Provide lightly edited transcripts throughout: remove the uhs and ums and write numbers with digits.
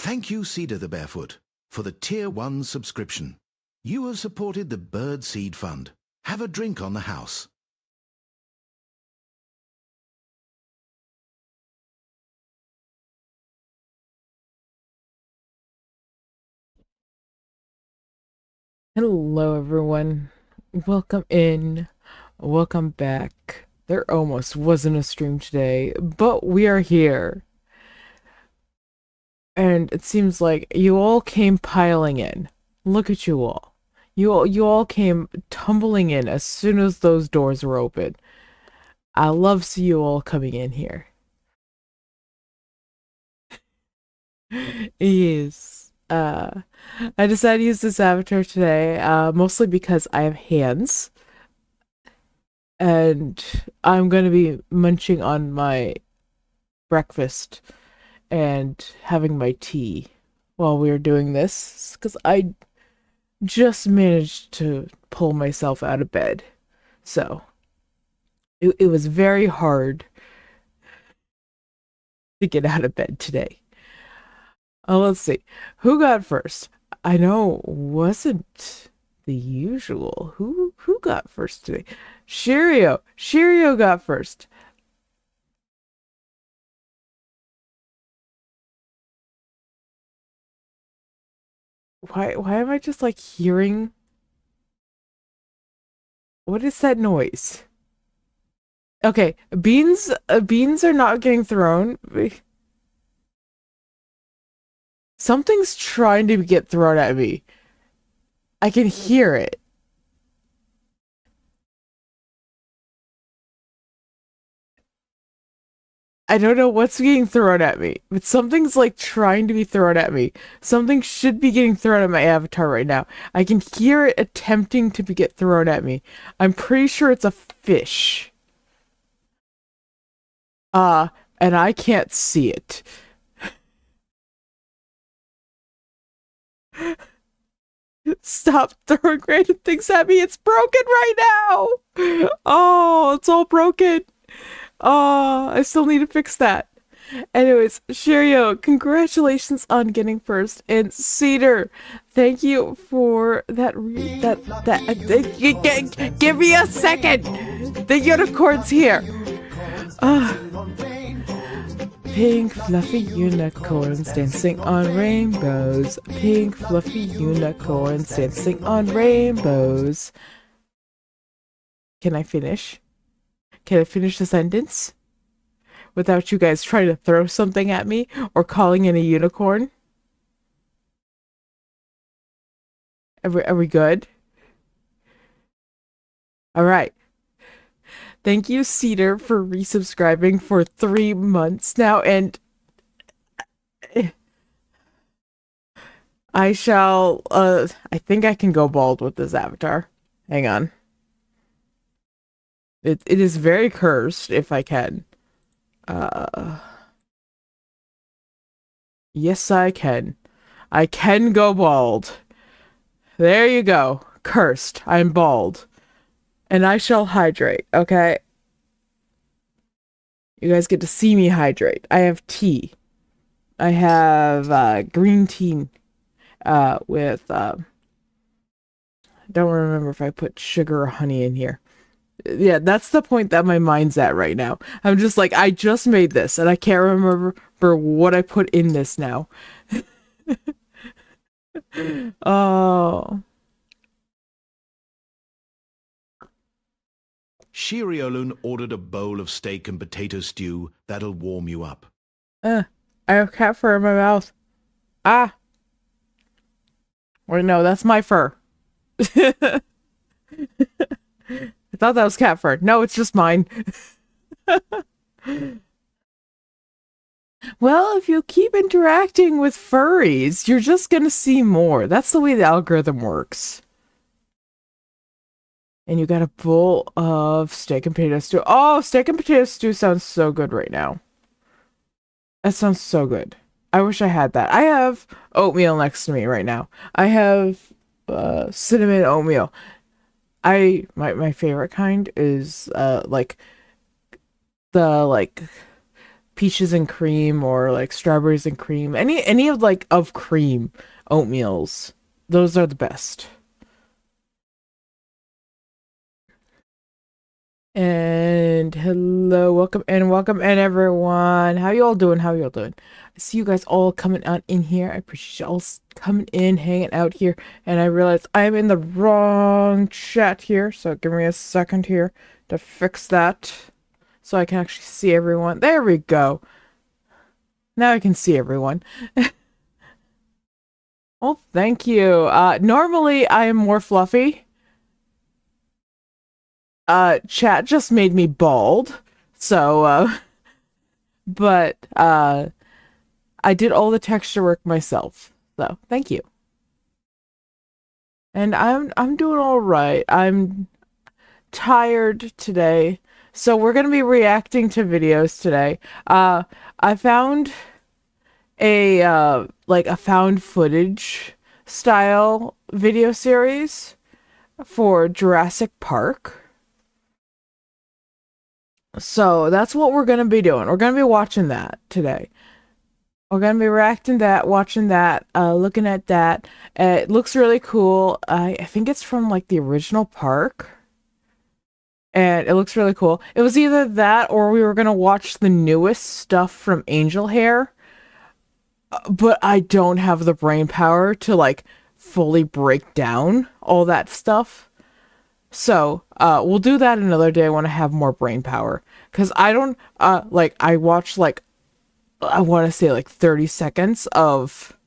Thank you, Cedar the Barefoot, for the Tier 1 subscription. You have supported the Bird Seed Fund. Have a drink on the house. Hello, everyone. Welcome in. Welcome back. There almost wasn't a stream today, but we are here. And it seems like you all came piling in. Look at you all. You all came tumbling in as soon as those doors were open. I love see you all coming in here. Yes. I decided to use this avatar today, mostly because I have hands. And I'm going to be munching on my breakfast and having my tea while we are doing this because I just managed to pull myself out of bed. So it was very hard to get out of bed today. Let's see. Who got first? I know wasn't the usual. Who got first today? Shirio. Shirio got first. Why am I just like hearing? What is that noise? Okay, beans are not getting thrown. Something's trying to get thrown at me. I can hear it. I don't know what's getting thrown at me, but something's like trying to be thrown at me. Something should be getting thrown at my avatar right now. I can hear it attempting to get thrown at me. I'm pretty sure it's a fish. And I can't see it. Stop throwing random things at me. It's broken right now. Oh, it's all broken. Oh, I still need to fix that. Anyways, Sherio, congratulations on getting first, and Cedar, thank you for that. Give me a second. The unicorn's here. Uh, Pink fluffy unicorns dancing on rainbows. Pink fluffy unicorns dancing on rainbows. Can I finish? Can I finish the sentence? Without you guys trying to throw something at me or calling in a unicorn? Are we good? Alright. Thank you, Cedar, for resubscribing for 3 months now, and I shall, I think I can go bald with this avatar. Hang on. It is very cursed, if I can. Yes, I can. I can go bald. There you go. Cursed. I'm bald. And I shall hydrate, okay? You guys get to see me hydrate. I have tea. I have green tea with don't remember if I put sugar or honey in here. Yeah, that's the point that my mind's at right now. I'm just like, I just made this and I can't remember what I put in this now. Oh. Shiriolun ordered a bowl of steak and potato stew that'll warm you up. I have cat fur in my mouth. Ah. Wait, no, that's my fur. I thought that was cat fur. No, it's just mine. Well, if you keep interacting with furries, you're just gonna see more. That's the way the algorithm works. And you got a bowl of steak and potato stew. Oh, steak and potato stew sounds so good right now. That sounds so good. I wish I had that. I have oatmeal next to me right now. I have cinnamon oatmeal. My favorite kind is like the peaches and cream or like strawberries and cream. Any of like of cream oatmeals. Those are the best. And hello, welcome and everyone. How you all doing? How you all doing? I see you guys all coming out in here. I appreciate you all coming in, hanging out here. And I realize I'm in the wrong chat here, so give me a second here to fix that so I can actually see everyone. There we go. Now I can see everyone. Oh, thank you. Normally I am more fluffy. Chat just made me bald. So, but, I did all the texture work myself. So, thank you. And I'm doing all right. I'm tired today. So, we're going to be reacting to videos today. I found like a found footage style video series for Jurassic Park. So that's what we're gonna be doing. We're gonna be watching that today. We're gonna be reacting that, watching that, looking at that. It looks really cool. I think it's from like the original park, and it looks really cool. It was either that or we were gonna watch the newest stuff from Angel Hair, but I don't have the brain power to like fully break down all that stuff. So, we'll do that another day when I have more brain power. Cause I don't, like, I watched, like, I want to say, like, 30 seconds of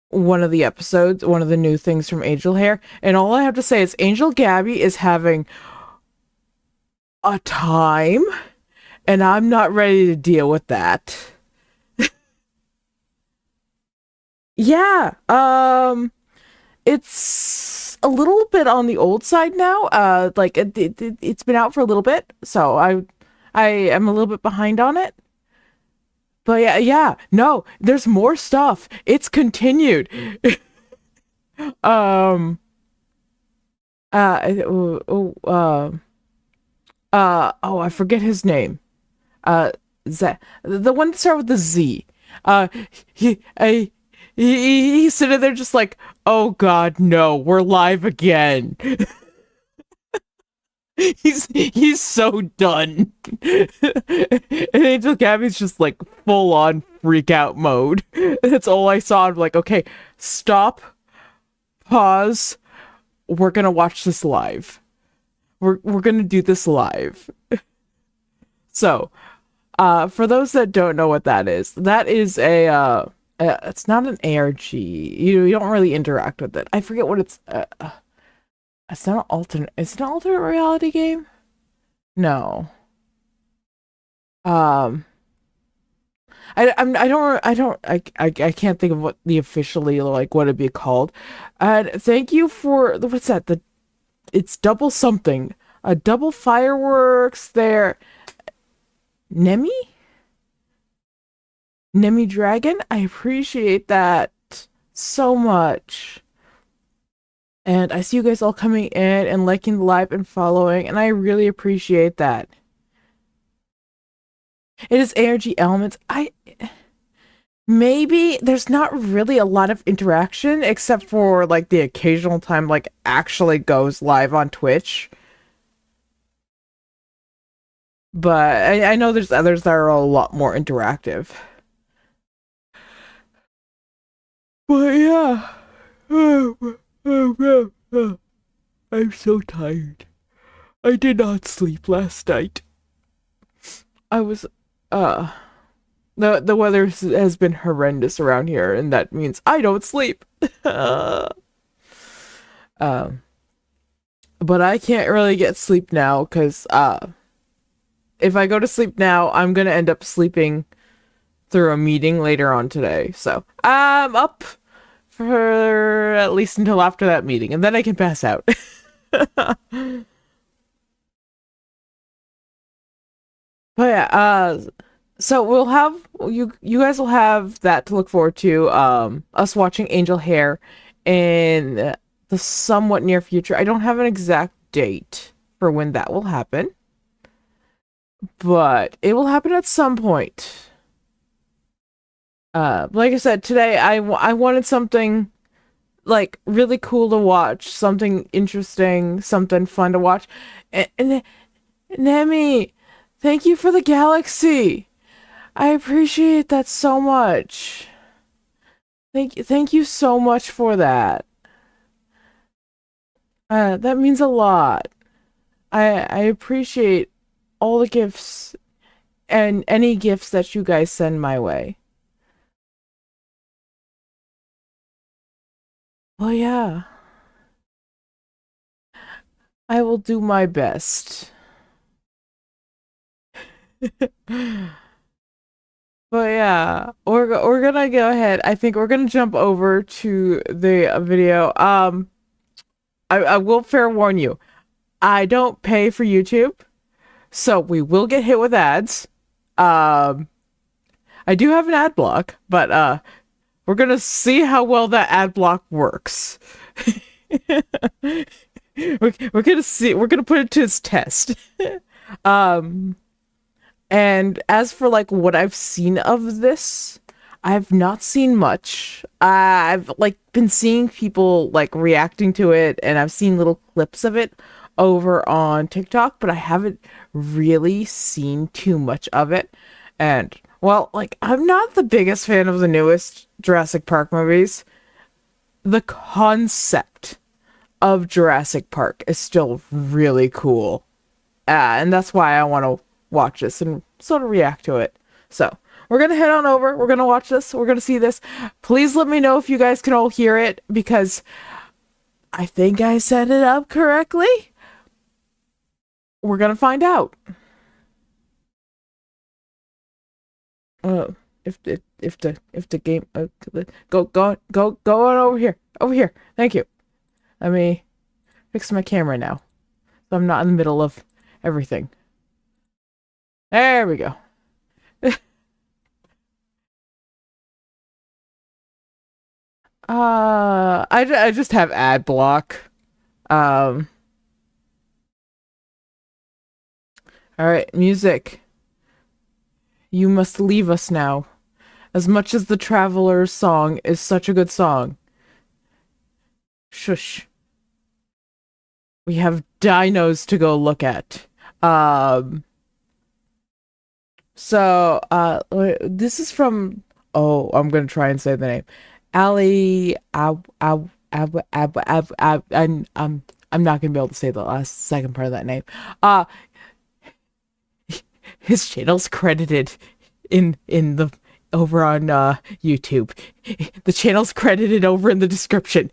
one of the episodes, one of the new things from Angel Hair, and all I have to say is Angel Gabby is having a time, and I'm not ready to deal with that. Yeah, it's a little bit on the old side now. Like it's been out for a little bit, so I am a little bit behind on it. But yeah, no, there's more stuff. It's continued. um, oh, I forget his name. Z, the one that started with the Z. Uh, he, I, he's sitting there just like, oh God, no, we're live again. he's so done. And Angel Gabby's just like full on freak out mode. That's all I saw. I'm like, okay, stop, pause. We're gonna watch this live. We're gonna do this live. So, for those that don't know what that is it's not an ARG. You don't really interact with it. I forget what it's. It's not an alternate. Is it an alternate reality game? No. I can't think of what the officially like what it'd be called. And thank you for what's that? It's double something. A double fireworks there. Nemi? Nemi Dragon? I appreciate that so much. And I see you guys all coming in and liking the live and following, and I really appreciate that. It is ARG Elements. Maybe there's not really a lot of interaction except for like the occasional time like actually goes live on Twitch. But I know there's others that are a lot more interactive. But yeah. I'm so tired. I did not sleep last night. I was the weather has been horrendous around here, and that means I don't sleep. But I can't really get sleep now because if I go to sleep now, I'm gonna end up sleeping through a meeting later on today. So I'm up for at least until after that meeting, and then I can pass out. But yeah, so we'll have you guys will have that to look forward to. Us watching Angel Hair in the somewhat near future. I don't have an exact date for when that will happen, but it will happen at some point. Like I said, today I wanted something like really cool to watch, something interesting, something fun to watch. And Nemi, thank you for the galaxy. I appreciate that so much. Thank you so much for that. That means a lot. I appreciate all the gifts and any gifts that you guys send my way. Well, yeah, I will do my best. But yeah, we're gonna go ahead. I think we're gonna jump over to the video. I will fair warn you, I don't pay for YouTube, so we will get hit with ads. Um, I do have an ad block, but we're gonna see how well that ad block works. We're gonna see. We're gonna put it to its test. Um, and as for like what I've seen of this, I've not seen much. I've like been seeing people like reacting to it, and I've seen little clips of it over on TikTok, but I haven't really seen too much of it. And well, like I'm not the biggest fan of the newest Jurassic Park movies. The concept of Jurassic Park is still really cool. And that's why I want to watch this and sort of react to it. So, we're going to head on over. We're going to watch this. We're going to see this. Please let me know if you guys can all hear it, because I think I set it up correctly. We're going to find out. If the game go on over here. Thank you. Let me fix my camera now, so I'm not in the middle of everything. There we go. I just have ad block. Um, all right, music. You must leave us now. As much as the Traveler's song is such a good song. Shush. We have dinos to go look at. This is from, oh, I'm gonna try and say the name. Ali, I'm not gonna be able to say the last second part of that name. Uh, his channel's credited in the over on YouTube. The channel's credited over in the description.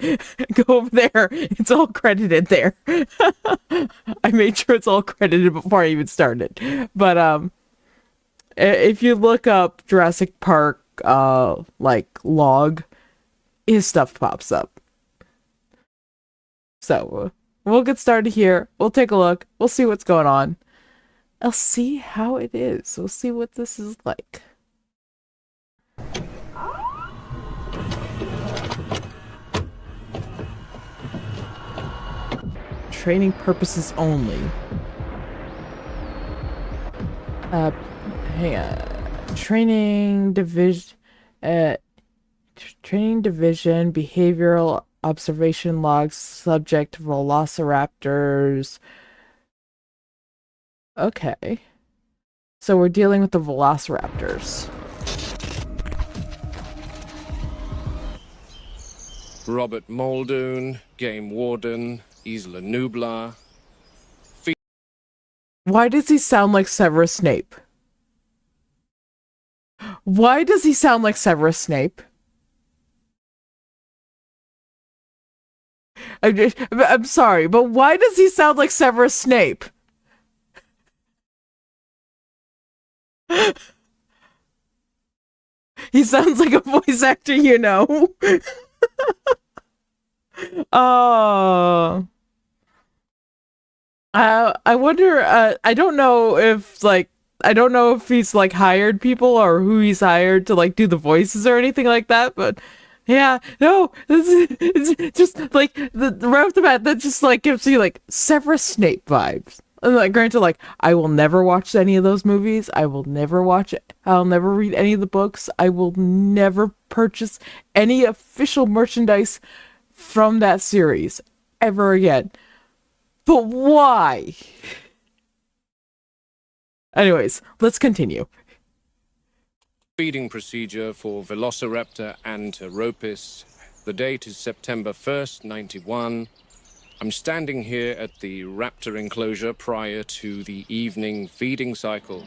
Go over there. It's all credited there. I made sure it's all credited before I even started. But if you look up Jurassic Park like log, his stuff pops up. So we'll get started here. We'll take a look. We'll see what's going on. I'll see how it is. We'll see what this is like. Training purposes only. Hang on. Training division, behavioral observation logs, subject velociraptors. Okay. So we're dealing with the velociraptors. Robert Muldoon, Game Warden, Isla Nublar. Why does he sound like Severus Snape? Why does he sound like Severus Snape? I'm sorry, but why does he sound like Severus Snape? He sounds like a voice actor, you know. Oh. I wonder, I don't know if, like, I don't know if he's, like, hired people or who he's hired to, like, do the voices or anything like that, but, yeah, no, it's just, like, right off the bat, that just, like, gives you, like, Severus Snape vibes. And like, granted, like, I will never watch any of those movies. I'll never read any of the books. I will never purchase any official merchandise from that series ever again. But why? Anyways, let's continue. Feeding procedure for Velociraptor anteropis. The date is September 1st, 91. I'm standing here at the raptor enclosure prior to the evening feeding cycle.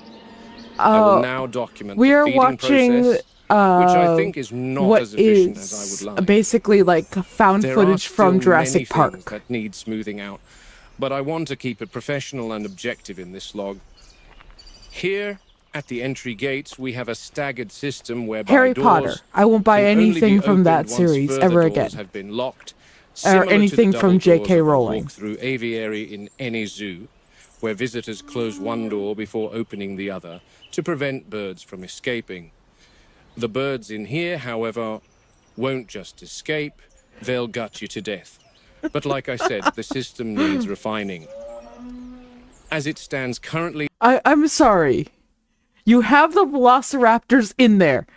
I will now document we the are feeding watching, process, which I think is not as efficient as I would like. Basically like found footage from Jurassic Park. Things that need smoothing out, but I want to keep it professional and objective in this log. Here, at the entry gates, we have a staggered system whereby Harry Potter. I won't buy anything from that series ever again. Have been locked, or anything from J.K. Rowling. Through aviary in any zoo, where visitors close one door before opening the other to prevent birds from escaping. The birds in here, however, won't just escape, they'll gut you to death. But like I said, the system needs refining. As it stands currently... I'm sorry. You have the velociraptors in there,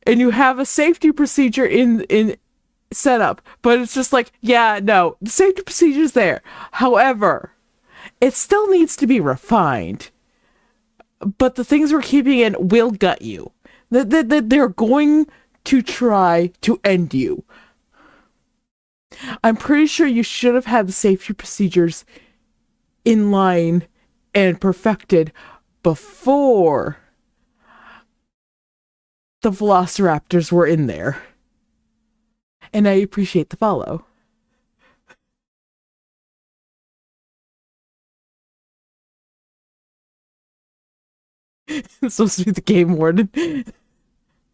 and you have a safety procedure in set up, but it's just like, yeah, no, the safety procedure's there. However, it still needs to be refined. But the things we're keeping in will gut you. They're going to try to end you. I'm pretty sure you should have had the safety procedures in line and perfected before the velociraptors were in there. And I appreciate the follow. It's supposed to be the game warden.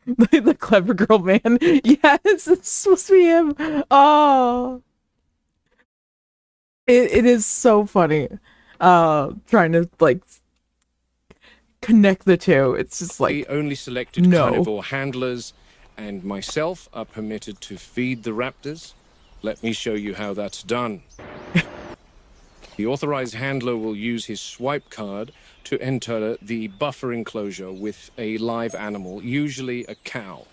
The clever girl man. Yes, it's supposed to be him. Oh. It is so funny. Trying to, like, connect the two. It's just like, the only selected carnivore handlers and myself are permitted to feed the raptors. Let me show you how that's done. The authorized handler will use his swipe card to enter the buffer enclosure with a live animal, usually a cow.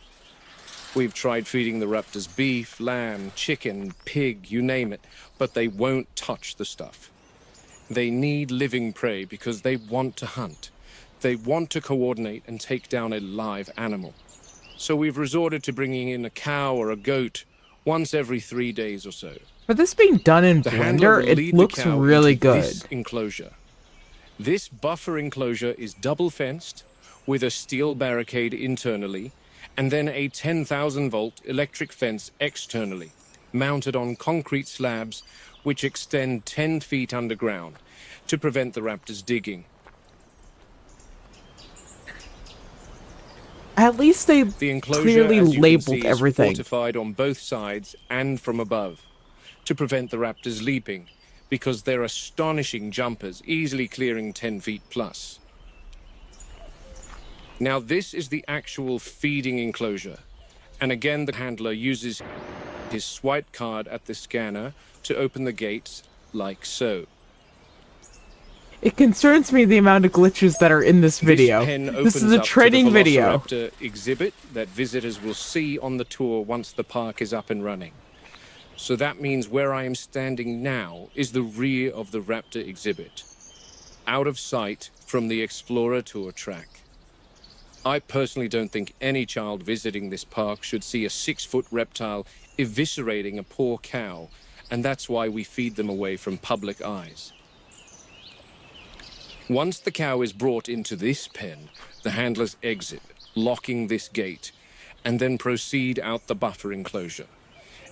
We've tried feeding the raptors beef, lamb, chicken, pig, you name it, but they won't touch the stuff. They need living prey because they want to hunt. They want to coordinate and take down a live animal. So we've resorted to bringing in a cow or a goat once every 3 days or so. For this being done in Blender, it looks really good. This enclosure. This buffer enclosure is double fenced with a steel barricade internally and then a 10,000 volt electric fence externally, mounted on concrete slabs which extend 10 feet underground to prevent the raptors digging. At least they clearly labeled everything. Is fortified on both sides and from above to prevent the raptors leaping, because they're astonishing jumpers, easily clearing 10 feet plus. Now this is the actual feeding enclosure, and again the handler uses his swipe card at the scanner to open the gates like so. It concerns me the amount of glitches that are in this video. This is a training video. Velociraptor exhibit that visitors will see on the tour once the park is up and running. So that means where I am standing now is the rear of the raptor exhibit, out of sight from the Explorer Tour track. I personally don't think any child visiting this park should see a 6-foot reptile eviscerating a poor cow, and that's why we feed them away from public eyes. Once the cow is brought into this pen, the handlers exit, locking this gate, and then proceed out the buffer enclosure.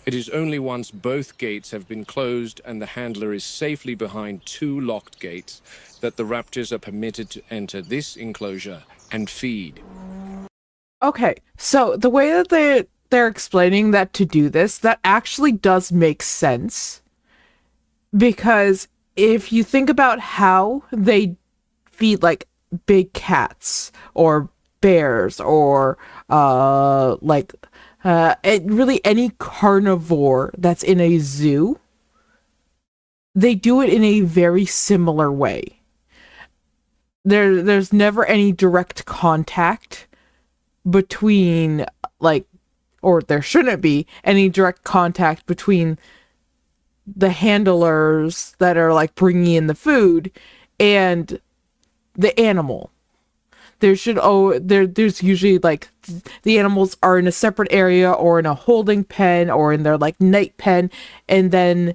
It is only once both gates have been closed and the handler is safely behind 2 locked gates that the raptors are permitted to enter this enclosure and feed. Okay, so the way that they're explaining that to do this, that actually does make sense. Because if you think about how they feed, like, big cats or bears or really any carnivore that's in a zoo, they do it in a very similar way. There's never any direct contact between, like, or there shouldn't be any direct contact between the handlers that are like bringing in the food and the animal. There's usually like the animals are in a separate area or in a holding pen or in their like night pen, and then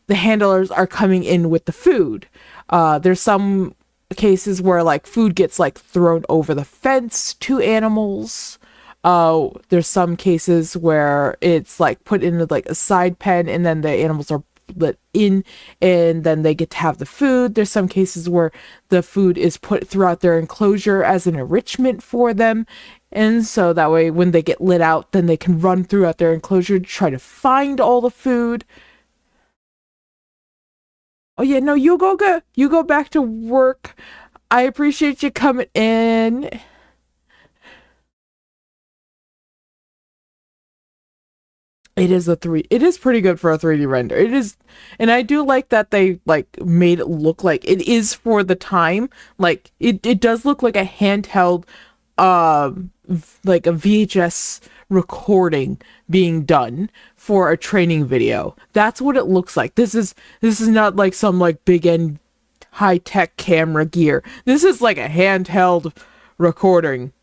the handlers are coming in with the food. There's some cases where like food gets like thrown over the fence to animals. There's some cases where it's like put into like a side pen and then the animals are let in and then they get to have the food. There's some cases where the food is put throughout their enclosure as an enrichment for them. And so that way when they get lit out, then they can run throughout their enclosure to try to find all the food. Oh yeah, no, you go back to work. I appreciate you coming in. It is pretty good for a 3D render. It is, and I do like that they like made it look like it is for the time. Like it does look like a handheld like a VHS recording being done for a training video. That's what it looks like. This is not like some like big end high-tech camera gear. This is like a handheld recording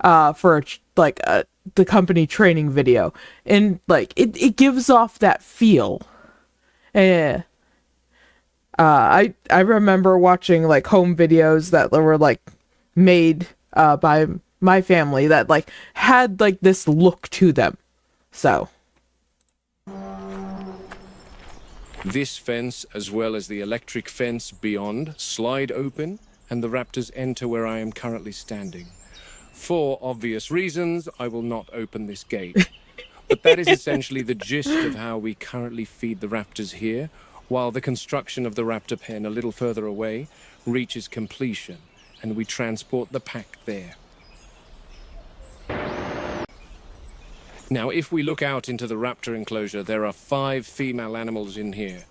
for the company training video, and like it gives off that feel. I remember watching like home videos that were like made by my family that like had like this look to them. So this fence, as well as the electric fence beyond, slide open, and the raptors enter where I am currently standing. For obvious reasons, I will not open this gate. But that is essentially the gist of how we currently feed the raptors here, while the construction of the raptor pen a little further away reaches completion, and we transport the pack there. Now, if we look out into the raptor enclosure, there are 5 female animals in here.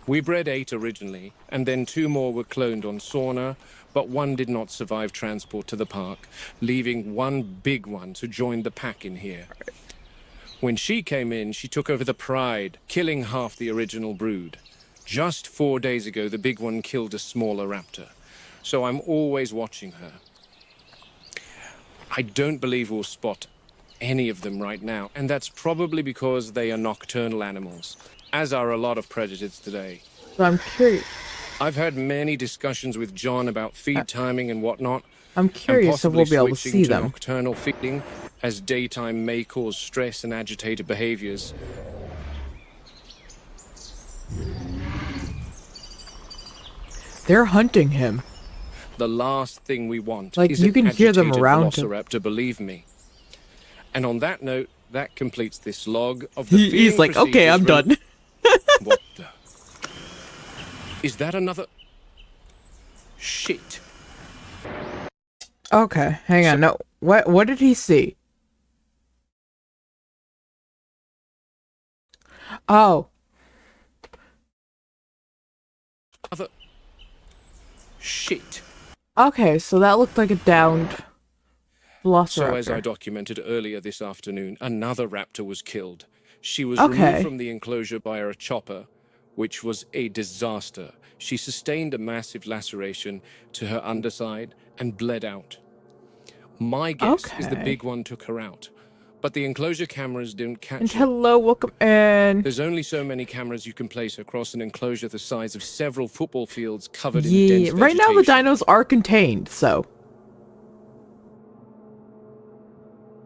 We bred 8 originally, and then 2 more were cloned on Sauna, but 1 did not survive transport to the park, leaving 1 big one to join the pack in here. When she came in, she took over the pride, killing half the original brood. Just 4 days ago, the big one killed a smaller raptor, so I'm always watching her. I don't believe we'll spot any of them right now, and that's probably because they are nocturnal animals, as are a lot of predators today. So I'm curious. I've had many discussions with John about feed timing and whatnot. I'm curious if we'll be able to see them. Nocturnal feeding, as daytime may cause stress and agitated behaviors. They're hunting him. The last thing we want like is you can hear them around him. Velociraptor, believe me. And on that note, that completes this log of the He's like, okay, I'm done. What the? Is that another? Shit. Okay, hang on. No, what did he see? Oh. Other. Shit. Okay, so that looked like a downed velociraptor. So as I documented earlier this afternoon, another raptor was killed. She was removed from the enclosure by a chopper, which was a disaster. She sustained a massive laceration to her underside and bled out. My guess is the big one took her out, but the enclosure cameras didn't catch her. Hello, welcome in. There's only so many cameras you can place across an enclosure the size of several football fields covered in dense vegetation. Right now the dinos are contained, so.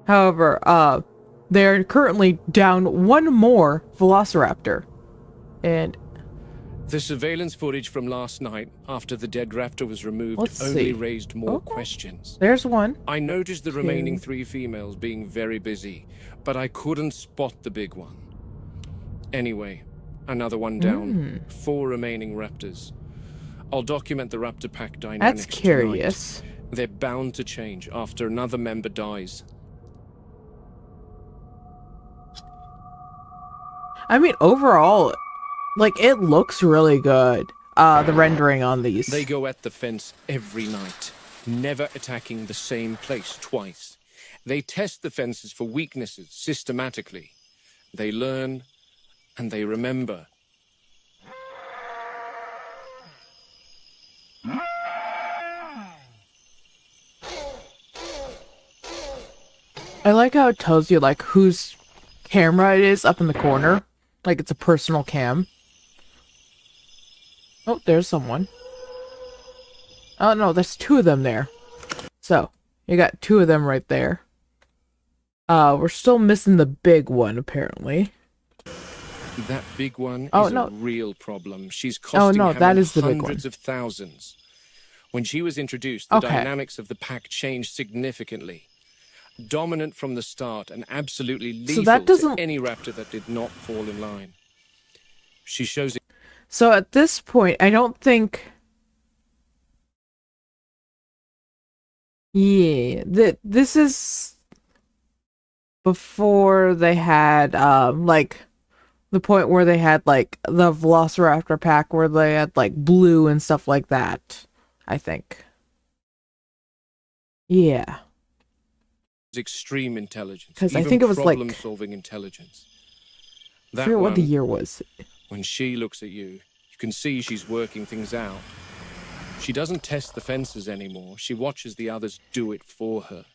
However, they're currently down 1 more velociraptor. And the surveillance footage from last night, after the dead raptor was removed, only raised more questions. There's 1. I noticed the remaining 3 females being very busy, but I couldn't spot the big one. Anyway, another one down. 4 remaining raptors. I'll document the raptor pack dynamics. That's curious. Tonight. They're bound to change after another member dies. I mean, overall, Like, it looks really good. The rendering on these. They go at the fence every night, never attacking the same place twice. They test the fences for weaknesses systematically. They learn and they remember. I like how it tells you, like, whose camera it is up in the corner. Like, it's a personal cam. Oh, there's someone. Oh, no, there's two of them there. So, you got two of them right there. We're still missing the big one, apparently. That big one Oh, is no. a real problem. She's costing that is the big hundreds one. of thousands. When she was introduced, the Okay. dynamics of the pack changed significantly. Dominant from the start and absolutely lethal that doesn't- to any raptor that did not fall in line. She shows it. So at this point, I don't think... Yeah, this is before they had, like, the point where they had, like, the Velociraptor pack where they had, like, blue and stuff like that, I think. Yeah. Extreme intelligence. 'Cause I even think it was, like- problem-solving intelligence. I That forget what the one, year was. when she looks at you, you can see she's working things out. She doesn't test the fences anymore. She watches the others do it for her.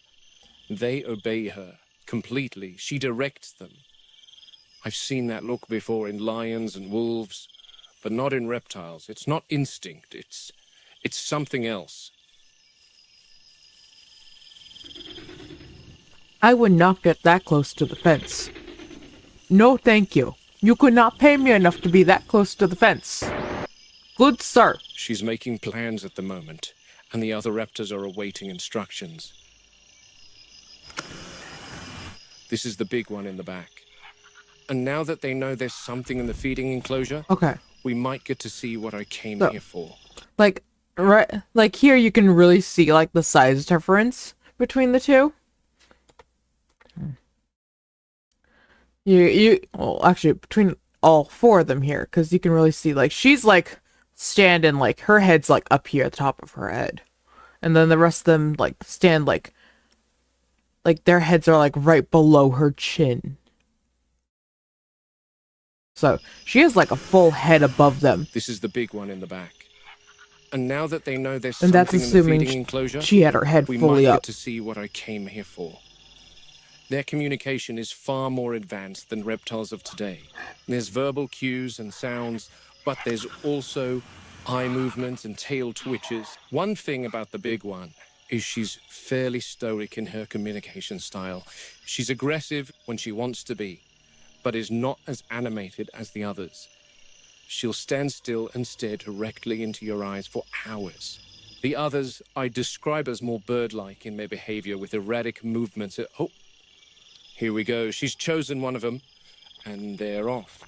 They obey her completely. She directs them. I've seen that look before in lions and wolves, but not in reptiles. It's not instinct. It's something else. I would not get that close to the fence. No, thank you. You could not pay me enough to be that close to the fence. Good sir. She's making plans at the moment, and the other raptors are awaiting instructions. This is the big one in the back. And now that they know there's something in the feeding enclosure, Okay. we might get to see what I came So- here for. Like, right, like here you can really see, like, the size difference between the two. Well, actually, between all four of them here, because you can really see, like, she's, like, standing, like, her head's, like, up here at the top of her head. And then the rest of them, like, stand, like, their heads are, like, right below her chin. So, she has, like, a full head above them. This is the big one in the back. And now that they know there's And something that's in the assuming feeding enclosure, she had her head we fully might up. get to see what I came here for. Their communication is far more advanced than reptiles of today. There's verbal cues and sounds, but there's also eye movements and tail twitches. One thing about the big one is she's fairly stoic in her communication style. She's aggressive when she wants to be, but is not as animated as the others. She'll stand still and stare directly into your eyes for hours. The others I describe as more bird-like in their behavior with erratic movements. Oh, here we go. She's chosen one of them, and they're off.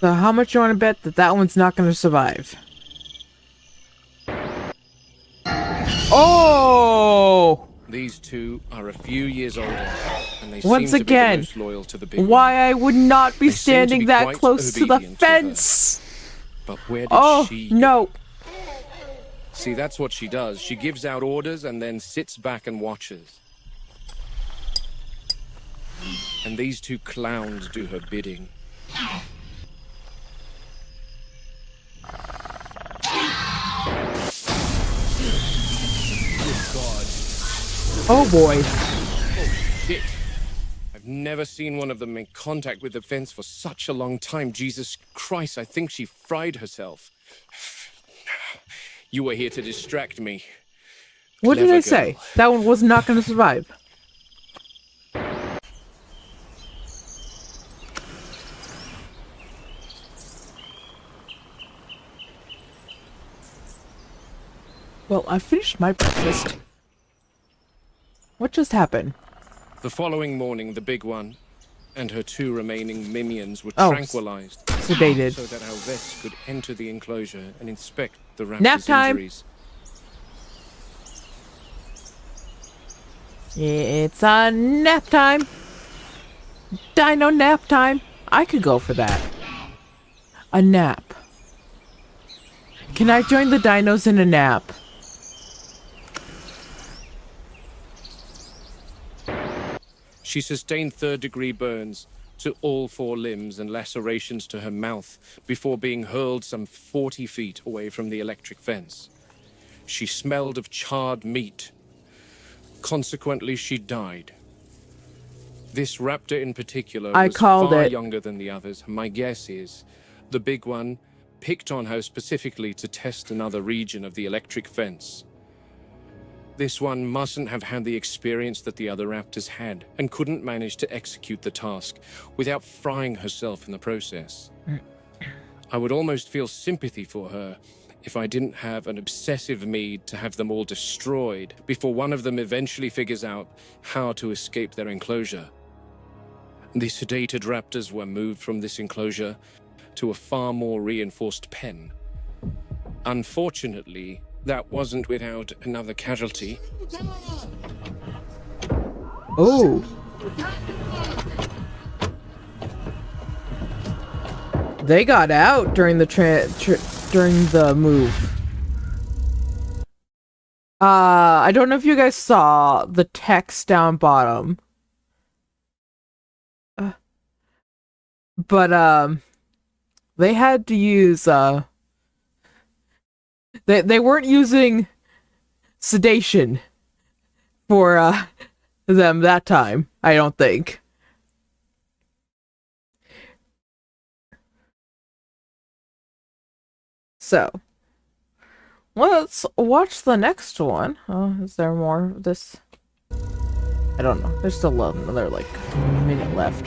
So how much you want to bet that that one's not going to survive? Oh! These two are a few years older, and they Once seem to be again, the most loyal to the big one. Why I would not be They seem to standing be that quite close to the obedient to her. fence! But where did Oh, she... no. See, that's what she does. She gives out orders and then sits back and watches. And these two clowns do her bidding. Oh boy. Shit. I've never seen one of them in contact with the fence for such a long time. Jesus Christ, I think she fried herself. You were here to distract me. What did Clever I say? girl. That one was not going to survive. Well, I finished my breakfast. What just happened? The following morning, the big one and her two remaining minions were Oh, tranquilized Sedated. so that our vets could enter the enclosure and inspect the Nap raptor's time. injuries. It's a nap time. Dino nap time. I could go for that. A nap. Can I join the dinos in a nap? She sustained third-degree burns to all 4 limbs and lacerations to her mouth before being hurled some 40 feet away from the electric fence. She smelled of charred meat. Consequently, she died. This raptor in particular was far younger than the others. My guess is the big one picked on her specifically to test another region of the electric fence. This one mustn't have had the experience that the other raptors had and couldn't manage to execute the task without frying herself in the process. I would almost feel sympathy for her if I didn't have an obsessive need to have them all destroyed before one of them eventually figures out how to escape their enclosure. The sedated raptors were moved from this enclosure to a far more reinforced pen. Unfortunately, that wasn't without another casualty. Oh. They got out during the during the move. I don't know if you guys saw the text down bottom. But they had to use they weren't using sedation for them that time, I don't think. So let's watch the next one. Oh, is there more of this? I don't know. There's still another like minute left.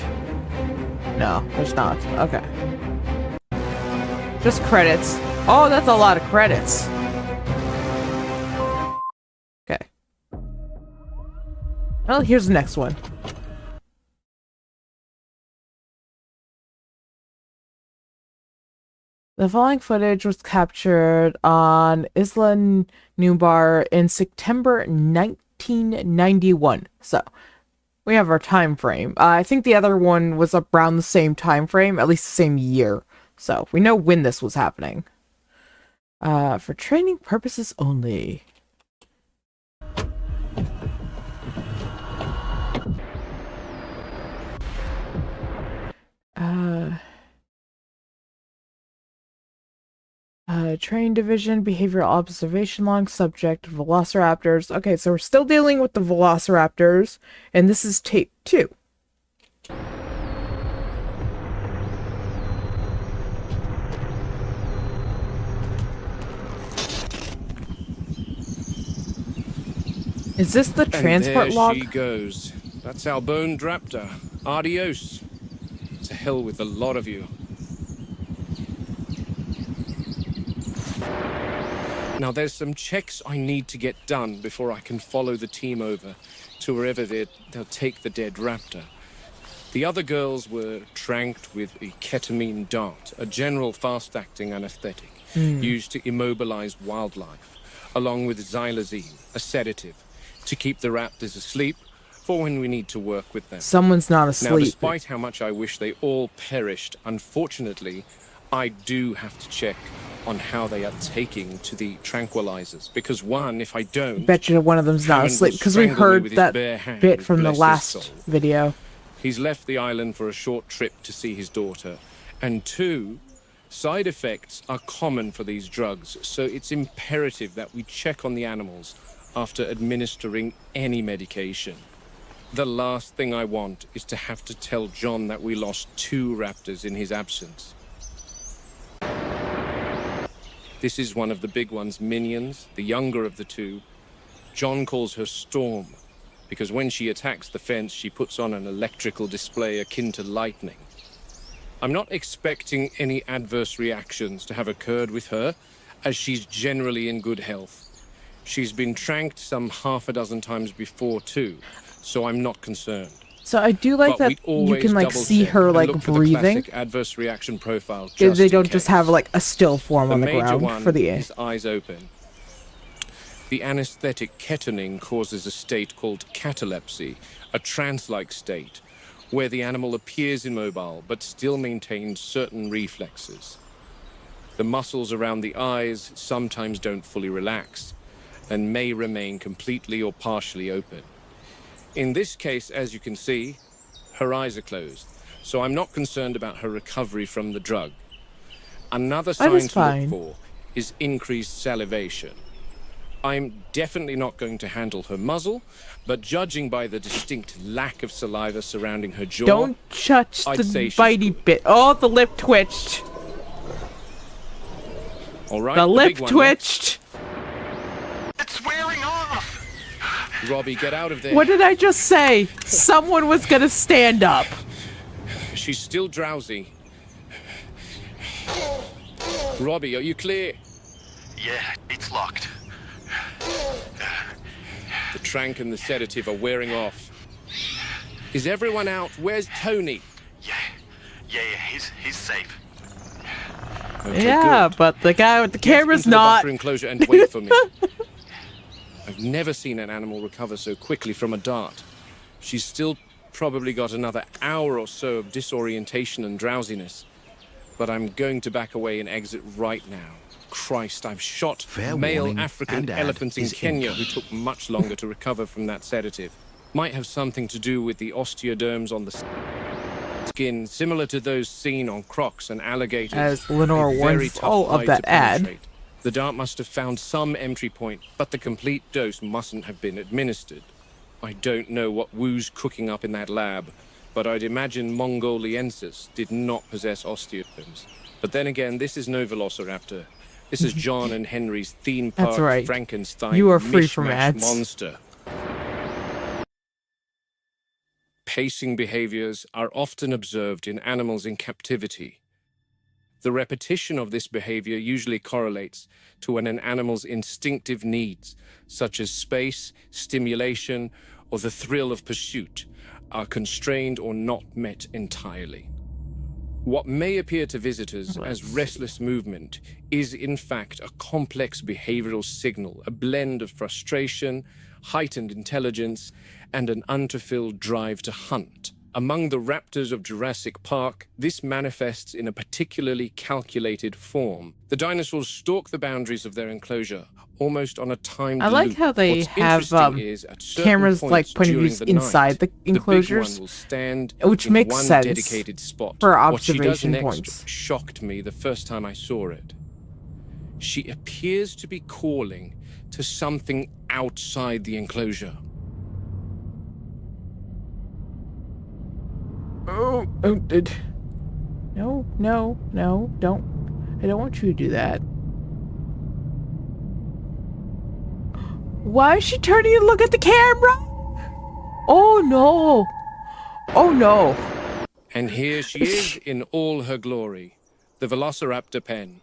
No, there's not. Okay. Just credits. Oh, that's a lot of credits. Okay. Well, here's the next one. The following footage was captured on Isla Nublar in September 1991. So, we have our time frame. I think the other one was around the same time frame, at least the same year. So, we know when this was happening. For training purposes only. Training division, behavioral observation log, subject, velociraptors. Okay, so we're still dealing with the velociraptors, and this is tape 2. Is this the transport log? And there she goes. That's our boned raptor. Adios. To hell with the lot of you. Now, there's some checks I need to get done before I can follow the team over to wherever they'll take the dead raptor. The other girls were tranked with a ketamine dart, a general fast-acting anesthetic used to immobilize wildlife, along with xylazine, a sedative, to keep the raptors asleep for when we need to work with them. Someone's not asleep. Now, despite how much I wish they all perished, unfortunately, I do have to check on how they are taking to the tranquilizers, because one, if I don't, bet you one of them's not asleep, because we heard that bit from the last video. He's left the island for a short trip to see his daughter, and 2, side effects are common for these drugs, so it's imperative that we check on the animals after administering any medication. The last thing I want is to have to tell John that we lost 2 raptors in his absence. This is one of the big one's minions, the younger of the 2. John calls her Storm, because when she attacks the fence, she puts on an electrical display akin to lightning. I'm not expecting any adverse reactions to have occurred with her, as she's generally in good health. She's been tranked some half a dozen times before, too, so I'm not concerned. So I do like that you can like see her like breathing. Adverse reaction profile. They don't just have like a still form on the ground for the his eyes open. The anesthetic ketamine causes a state called catalepsy, a trance-like state, where the animal appears immobile but still maintains certain reflexes. The muscles around the eyes sometimes don't fully relax and may remain completely or partially open. In this case, as you can see, her eyes are closed, so I'm not concerned about her recovery from the drug. Another sign to look for is increased salivation. I'm definitely not going to handle her muzzle, but judging by the distinct lack of saliva surrounding her jaw, don't touch I'd the bitey bit. Oh, the lip twitched. All right, the lip twitched. It's wearing off. Robbie, get out of there. What did I just say? Someone was gonna stand up. She's still drowsy. Robbie, are you clear? Yeah, it's locked. The trank and the sedative are wearing off. Is everyone out? Where's Tony? Yeah, he's safe. Okay, yeah, good. but the guy with the camera's Get into not. The buffer enclosure and wait for me. I've never seen an animal recover so quickly from a dart. She's still probably got another hour or so of disorientation and drowsiness. But I'm going to back away and exit right now. Christ, I've shot Fair male warning, African and ad elephants in is Kenya incoming. who took much longer to recover from that sedative. Might have something to do with the osteoderms on the skin, similar to those seen on crocs and alligators. As Lenore A very warns tough all of hide that to ad. penetrate. The dart must have found some entry point, but the complete dose mustn't have been administered. I don't know what Wu's cooking up in that lab, but I'd imagine Mongoliensis did not possess osteoderms. But then again, this is no velociraptor. This is John and Henry's theme park That's right. Frankenstein You are free from mishmash ads. monster. Pacing behaviors are often observed in animals in captivity. The repetition of this behavior usually correlates to when an animal's instinctive needs, such as space, stimulation, or the thrill of pursuit, are constrained or not met entirely. What may appear to visitors as restless movement is in fact a complex behavioral signal, a blend of frustration, heightened intelligence, and an unfulfilled drive to hunt. Among the raptors of Jurassic Park, this manifests in a particularly calculated form. The dinosaurs stalk the boundaries of their enclosure, almost on a timed I like loop. how they What's have interesting is, at certain cameras like points pointing during views the inside the night, the big enclosures, one will stand which in makes one sense dedicated spot. for What she does observation next points. shocked me the first time I saw it. She appears to be calling to something outside the enclosure. Oh, no, don't. I don't want you to do that. Why is she turning and look at the camera? Oh no. Oh no. And here she is in all her glory, the Velociraptor pen.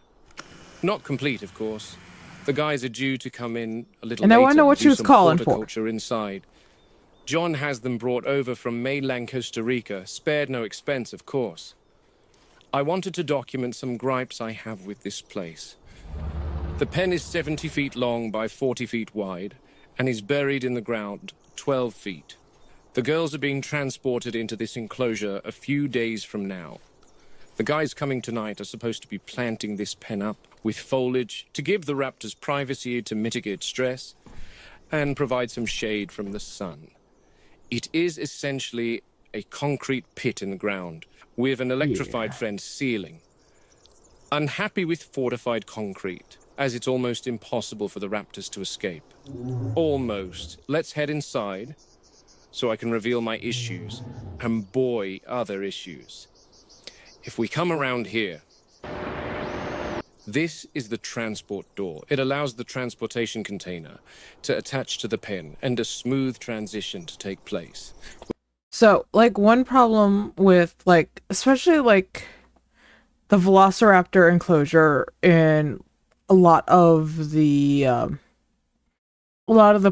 Not complete, of course. The guys are due to come in a little And I later wanna know what to she do was some calling for. horticulture inside. John has them brought over from mainland Costa Rica, spared no expense, of course. I wanted to document some gripes I have with this place. The pen is 70 feet long by 40 feet wide, and is buried in the ground 12 feet. The girls are being transported into this enclosure a few days from now. The guys coming tonight are supposed to be planting this pen up with foliage to give the raptors privacy to mitigate stress and provide some shade from the sun. It is essentially a concrete pit in the ground with an electrified fence ceiling. Unhappy with fortified concrete, as it's almost impossible for the raptors to escape. Almost. Let's head inside so I can reveal my issues, and boy, other issues. If we come around here, this is the transport door. It allows the transportation container to attach to the pen and a smooth transition to take place. So, like, one problem with, like, especially, like, the Velociraptor enclosure in a lot of the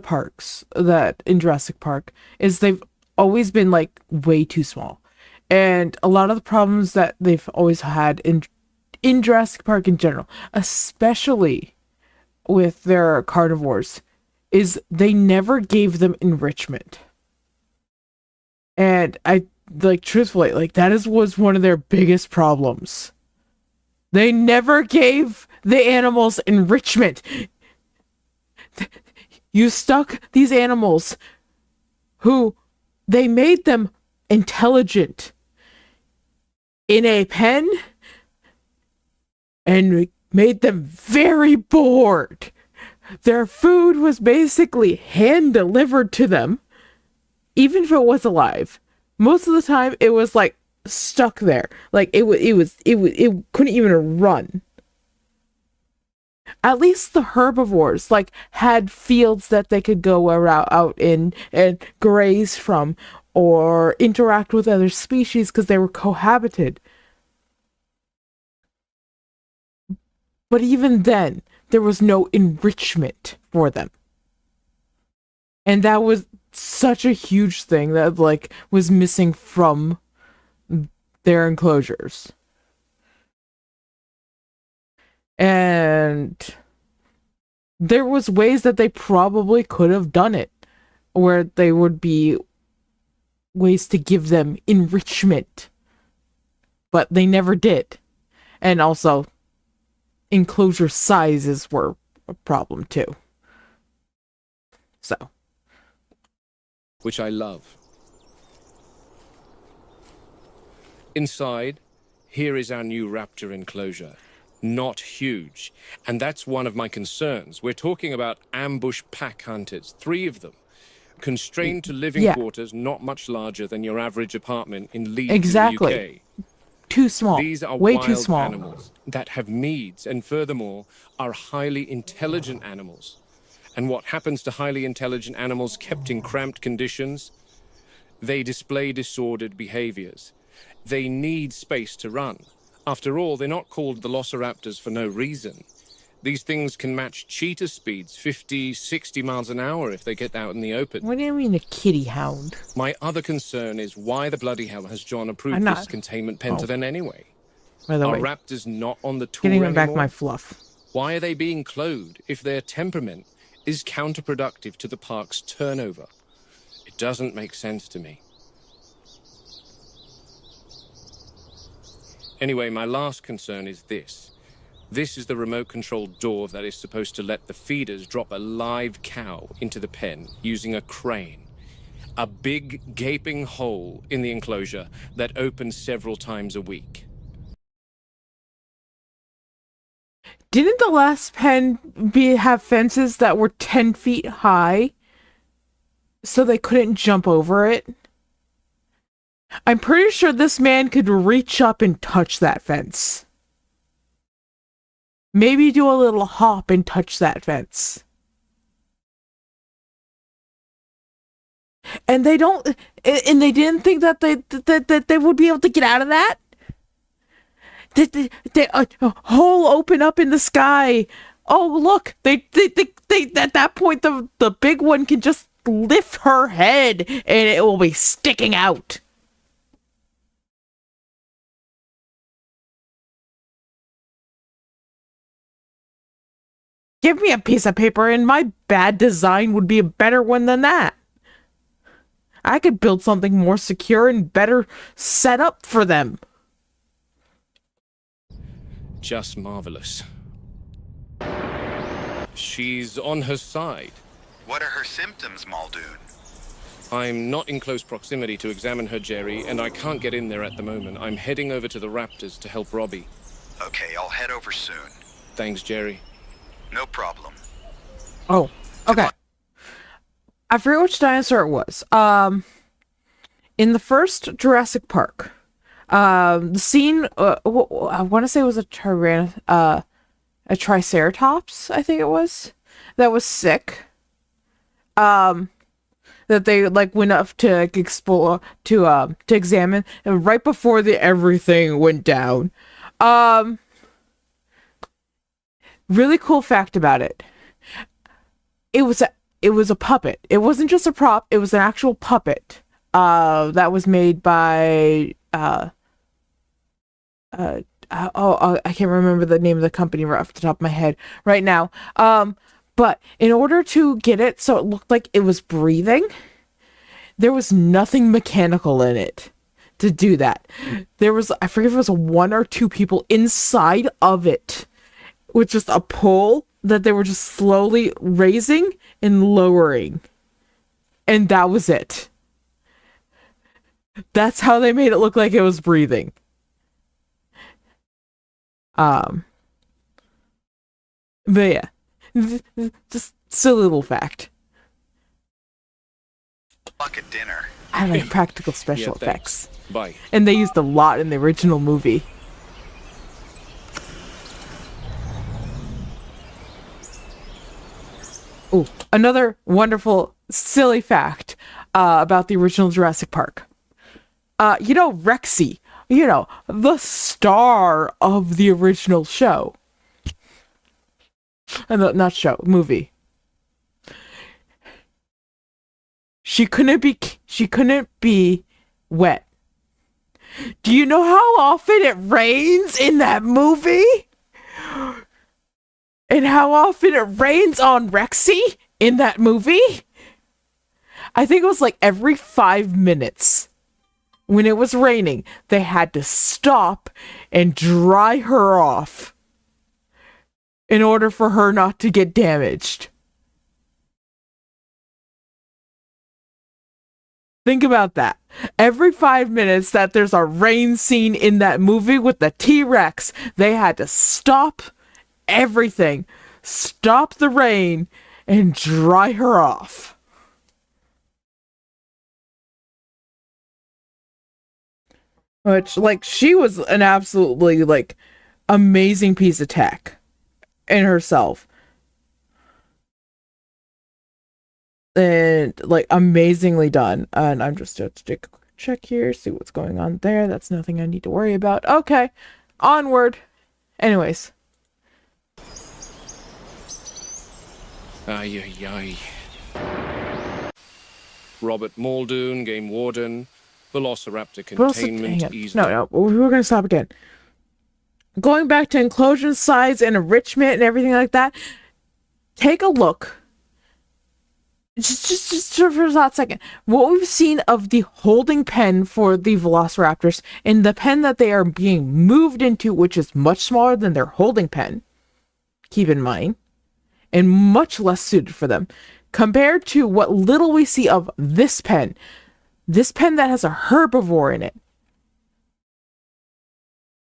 parks that in Jurassic Park is they've always been, like, way too small. And a lot of the problems that they've always had in Jurassic Park in general, especially with their carnivores, is they never gave them enrichment. And I, like, truthfully, like, was one of their biggest problems. They never gave the animals enrichment. You stuck these animals who they made them intelligent in a pen and made them very bored. Their food was basically hand delivered to them, even if it was alive. Most of the time, it was like stuck there, like it couldn't even run. At least the herbivores like had fields that they could go out in and graze from, or interact with other species because they were cohabited. But even then, there was no enrichment for them. And that was such a huge thing that like was missing from their enclosures. And there was ways that they probably could have done it, where they would be ways to give them enrichment, but they never did. And also, enclosure sizes were a problem too. So. Which I love. Inside, here is our new raptor enclosure. Not huge. And that's one of my concerns. We're talking about ambush pack hunters, 3 of them, constrained to living quarters not much larger than your average apartment in Leeds, exactly. in the UK. Too small. These are way wild too small animals that have needs, and furthermore, are highly intelligent animals. And what happens to highly intelligent animals kept in cramped conditions? They display disordered behaviors. They need space to run. After all, they're not called velociraptors for no reason. These things can match cheetah speeds, 50, 60 miles an hour if they get out in the open. What do you mean a kitty hound? My other concern is why the bloody hell has John approved this containment pen to them anyway? By the Are way, raptors not on the tour getting anymore? back my fluff. Why are they being cloned if their temperament is counterproductive to the park's turnover? It doesn't make sense to me. Anyway, my last concern is this. This is the remote-controlled door that is supposed to let the feeders drop a live cow into the pen using a crane. A big, gaping hole in the enclosure that opens several times a week. Didn't the last pen have fences that were 10 feet high so they couldn't jump over it? I'm pretty sure this man could reach up and touch that fence. Maybe do a little hop and touch that fence. And they didn't think that they would be able to get out of that? A hole open up in the sky. Oh, look, they at that point the big one can just lift her head and it will be sticking out. Give me a piece of paper and my bad design would be a better one than that. I could build something more secure and better set up for them. Just marvelous. She's on her side. What are her symptoms, Muldoon? I'm not in close proximity to examine her, Jerry, and I can't get in there at the moment. I'm heading over to the Raptors to help Robbie. Okay, I'll head over soon. Thanks, Jerry. No problem. Oh, okay. I forget which dinosaur it was. In the first Jurassic Park, the scene, I want to say it was a Triceratops, I think it was, that was sick. That they like went up to explore, to examine, and right before everything went down. Really cool fact about it. It was a puppet. It wasn't just a prop, it was an actual puppet. That was made by I can't remember the name of the company right off the top of my head right now. But in order to get it so it looked like it was breathing, there was nothing mechanical in it to do that. There was, I forget if it was 1 or 2 people inside of it with just a pole that they were just slowly raising and lowering. And that was it. That's how they made it look like it was breathing. But yeah, just silly little fact. Luck at dinner. I like practical special Yeah, thanks. effects. Bye. And they used a lot in the original movie. Ooh, another wonderful, silly fact about the original Jurassic Park. Rexy, the star of the original show. Not show, movie. She couldn't be wet. Do you know how often it rains in that movie? And how often it rains on Rexy in that movie? I think it was like every 5 minutes. When it was raining, they had to stop and dry her off in order for her not to get damaged. Think about that. Every 5 minutes that there's a rain scene in that movie with the T-Rex, they had to stop everything, stop the rain, and dry her off. Which, she was an absolutely, amazing piece of tech in herself. And, amazingly done. And I'm just going to take a quick check here, see what's going on there. That's nothing I need to worry about. Okay, onward. Anyways. Ay, ay, ay. Robert Muldoon, Game Warden. Velociraptor containment easement. No, we're going to stop again. Going back to enclosure size and enrichment and everything like that, take a look. Just for a hot second. What we've seen of the holding pen for the Velociraptors and the pen that they are being moved into, which is much smaller than their holding pen, keep in mind, and much less suited for them, compared to what little we see of this pen that has a herbivore in it.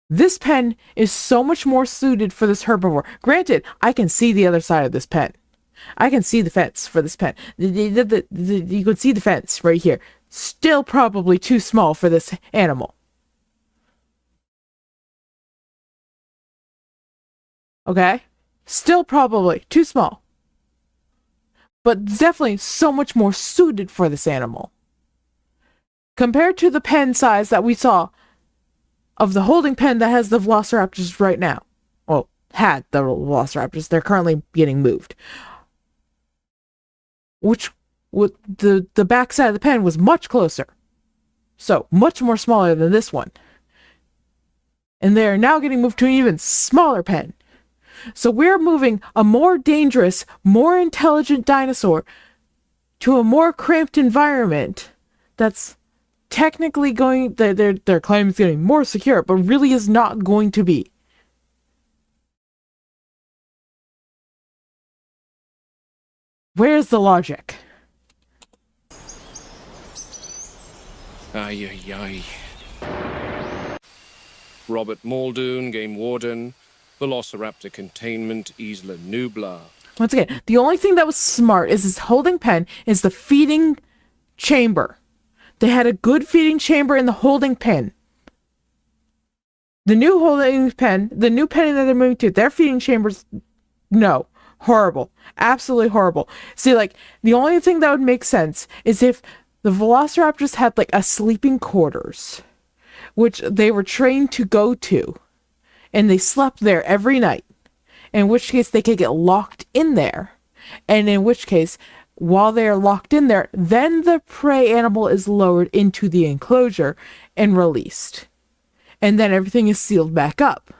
This pen is so much more suited for this herbivore. Granted, I can see the other side of this pen. I can see the fence for this pen. You can see the fence right here. Still probably too small for this animal. Okay? Still probably too small. But definitely so much more suited for this animal. Compared to the pen size that we saw of the holding pen that has the Velociraptors right now. Well, had the Velociraptors. They're currently getting moved. Which, with the back side of the pen was much closer. So, much more smaller than this one. And they're now getting moved to an even smaller pen. So we're moving a more dangerous, more intelligent dinosaur to a more cramped environment that's technically going, their claim is getting more secure, but really is not going to be. Where's the logic? Ay, ay, ay. Robert Muldoon, Game Warden. Velociraptor containment, Isla Nublar. Once again, the only thing that was smart is this holding pen is the feeding chamber. They had a good feeding chamber in the holding pen. The new holding pen, the new pen that they're moving to, their feeding chambers, no. Horrible. Absolutely horrible. See, the only thing that would make sense is if the Velociraptors had, a sleeping quarters, which they were trained to go to, and they slept there every night, in which case they could get locked in there, and in which case, while they are locked in there, then the prey animal is lowered into the enclosure and released. And then everything is sealed back up.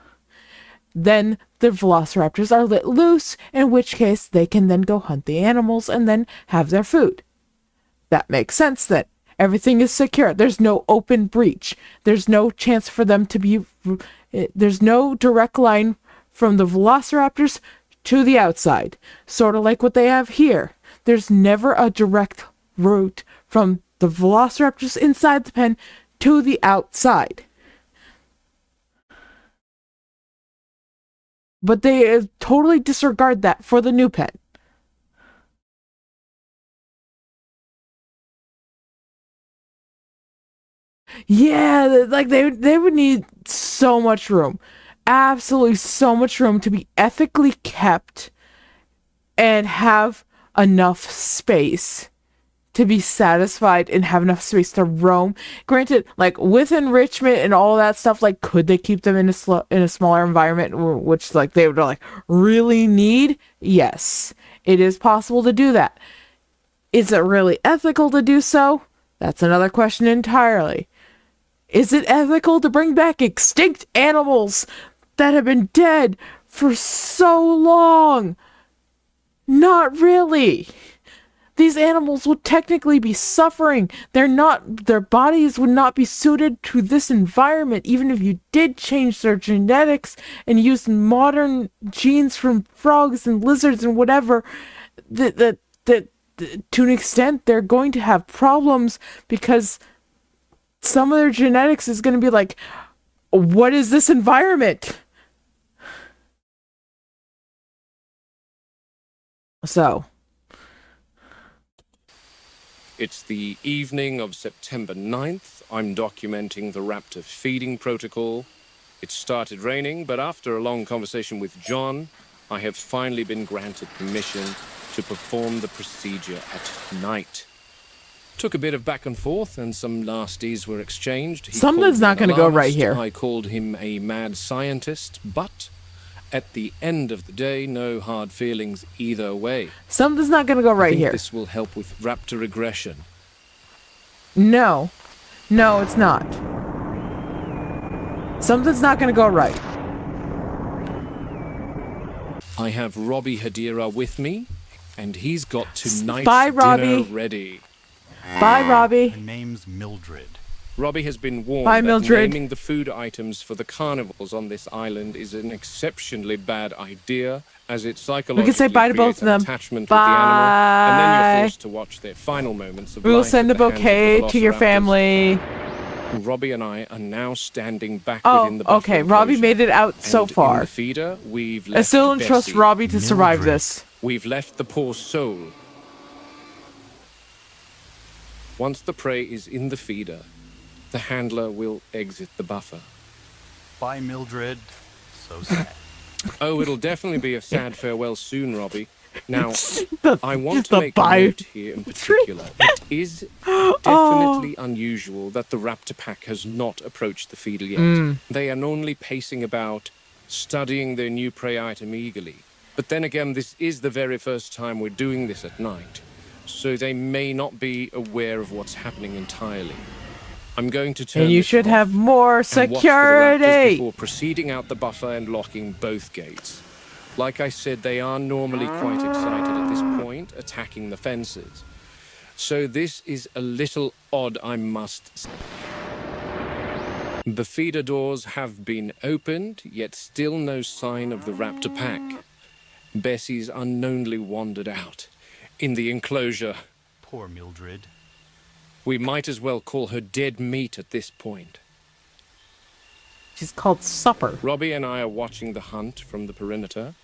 then the velociraptors are let loose, in which case they can then go hunt the animals and then have their food. That makes sense then. Everything is secure. There's no open breach. There's no chance for them to be... There's no direct line from the velociraptors to the outside. Sort of like what they have here. There's never a direct route from the velociraptors inside the pen to the outside. But they totally disregard that for the new pen. Yeah, like they would need so much room. Absolutely so much room to be ethically kept and have enough space to be satisfied and have enough space to roam. Granted, like with enrichment and all that stuff, like could they keep them in a smaller environment, which like they would like really need? Yes, it is possible to do that. Is it really ethical to do so? That's another question entirely. Is it ethical to bring back extinct animals that have been dead for so long? Not really. These animals would technically be suffering. Their bodies would not be suited to this environment, even if you did change their genetics and use modern genes from frogs and lizards and whatever. To an extent, they're going to have problems because some of their genetics is going to be like, what is this environment? So. It's the evening of September 9th. I'm documenting the raptor feeding protocol. It started raining, but after a long conversation with John, I have finally been granted permission to perform the procedure at night. Took a bit of back and forth, and some nasties were exchanged. Something's not going to go right here. I called him a mad scientist, but at the end of the day, no hard feelings either way. Something's not going to go right here. This will help with raptor aggression. No, it's not. Something's not going to go right. I have Robbie Hadira with me, and he's got tonight's Robbie. dinner ready. Bye, Robbie. Her name's Mildred. Robbie has been warned Bye, that Mildred. naming the food items for the carnivals on this island is an exceptionally bad idea, as it psychologically We can say bye to both creates of them. attachment Bye. with the animal, and then you're forced to watch their final moments of We will life send at the the hands of bouquet the to your velociraptors. family. Robbie and I are now standing back Oh, within the buffer okay. Robbie enclosure. made it out so And in far. the feeder, we've I left still don't trust Bessie. Robbie to survive Mildred. this. We've left the poor soul. Once the prey is in the feeder, the handler will exit the buffer. Bye, Mildred. So sad. Oh, it'll definitely be a sad farewell soon, Robbie. Now, I want just to the make bye. a note here in particular. It is definitely unusual that the raptor pack has not approached the feeder yet. They are normally pacing about, studying their new prey item eagerly. But then again, this is the very first time we're doing this at night, so they may not be aware of what's happening entirely. I'm going to turn And you this should off have more and watch for the raptors security. before proceeding out the buffer and locking both gates. Like I said, they are normally quite excited at this point, attacking the fences. So this is a little odd, I must say. The feeder doors have been opened, yet still no sign of the raptor pack. Bessie's unknownly wandered out. In the enclosure. Poor Mildred. We might as well call her dead meat at this point. She's called Supper. Robbie and I are watching the hunt from the perimeter.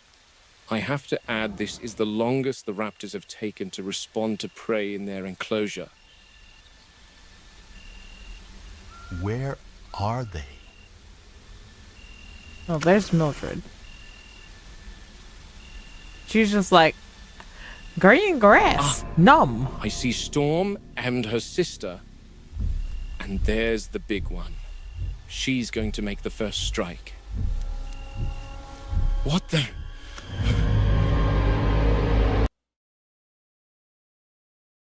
I have to add, this is the longest the raptors have taken to respond to prey in their enclosure. Where are they? Oh, there's Mildred. She's just like, green grass, numb. I see Storm and her sister. And there's the big one. She's going to make the first strike. What the...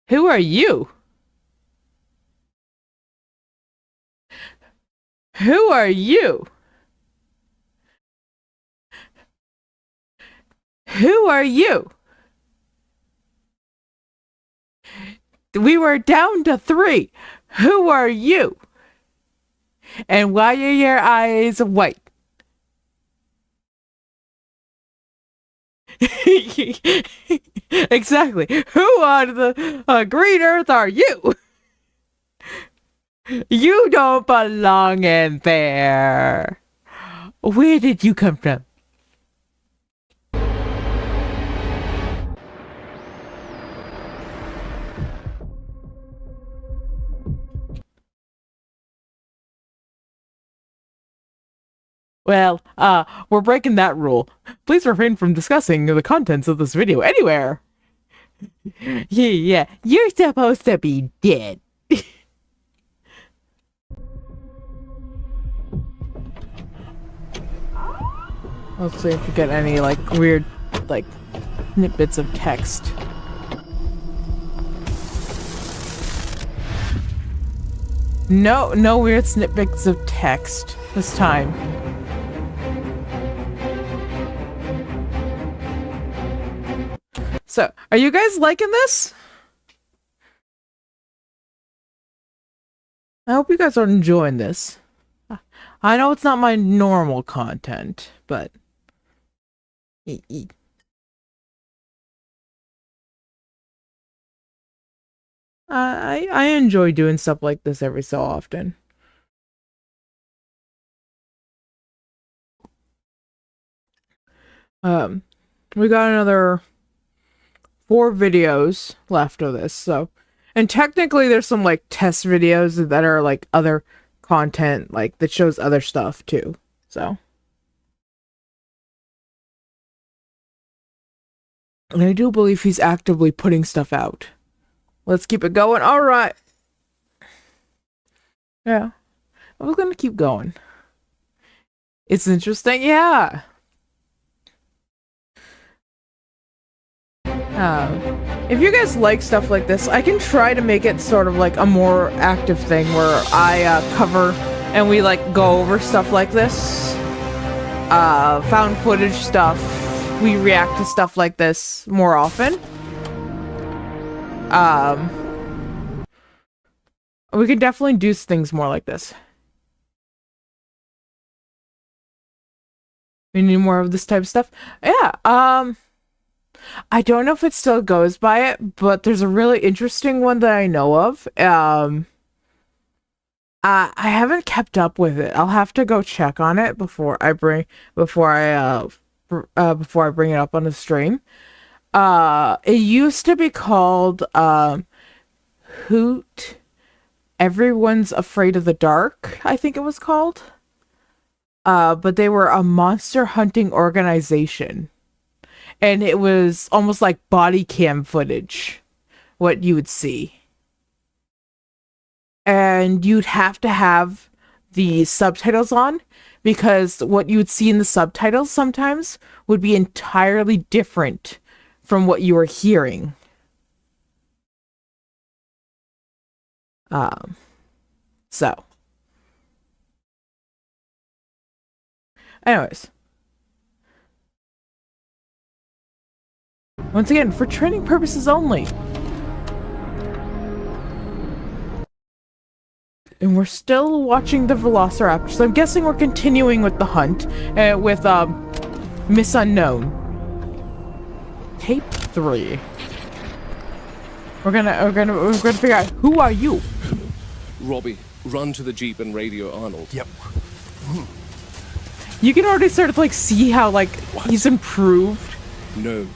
Who are you? Who are you? Who are you? We were down to 3. Who are you? And why are your eyes white? Exactly. Who on the green earth are you? You don't belong in there. Where did you come from? Well, we're breaking that rule. Please refrain from discussing the contents of this video anywhere. Yeah, you're supposed to be dead. Let's see if we get any, like, weird, like, snippets of text. No weird snippets of text this time. So, are you guys liking this? I hope you guys are enjoying this. I know it's not my normal content, but... I enjoy doing stuff like this every so often. We got another 4 videos left of this, so... And technically there's some, like, test videos that are, like, other content, like, that shows other stuff, too. So... And I do believe he's actively putting stuff out. Let's keep it going. Alright. Yeah. We're gonna keep going. It's interesting, yeah. If you guys like stuff like this, I can try to make it sort of like a more active thing where I cover and we like go over stuff like this. Found footage stuff. We react to stuff like this more often. We can definitely do things more like this. We need more of this type of stuff. Yeah, I don't know if it still goes by it, but there's a really interesting one that I know of. I haven't kept up with it. I'll have to go check on it before I bring it up on the stream. It used to be called Hoot Everyone's Afraid of the Dark, I think it was called. But they were a monster hunting organization. And it was almost like body cam footage, what you would see. And you'd have to have the subtitles on, because what you would see in the subtitles sometimes would be entirely different from what you were hearing. So. Anyways. Once again, for training purposes only. And we're still watching the Velociraptor, so I'm guessing we're continuing with the hunt with Miss Unknown. Tape 3. We're gonna figure out, who are you? Robbie, run to the Jeep and radio Arnold. Yep. You can already sort of like see how like he's improved. No.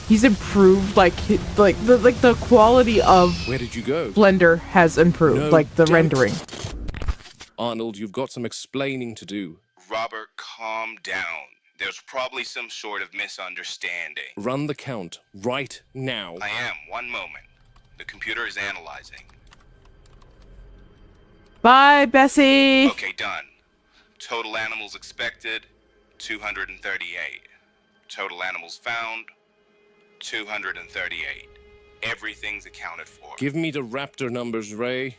He's improved, like the quality of Where did you go? Blender has improved, No, like the don't. rendering. Arnold, you've got some explaining to do. Robert, calm down. There's probably some sort of misunderstanding. Run the count right now. I am. One moment. The computer is analyzing. Bye, Bessie. Okay, done. Total animals expected, 238. Total animals found, 238. Everything's accounted for. Give me the raptor numbers, Ray.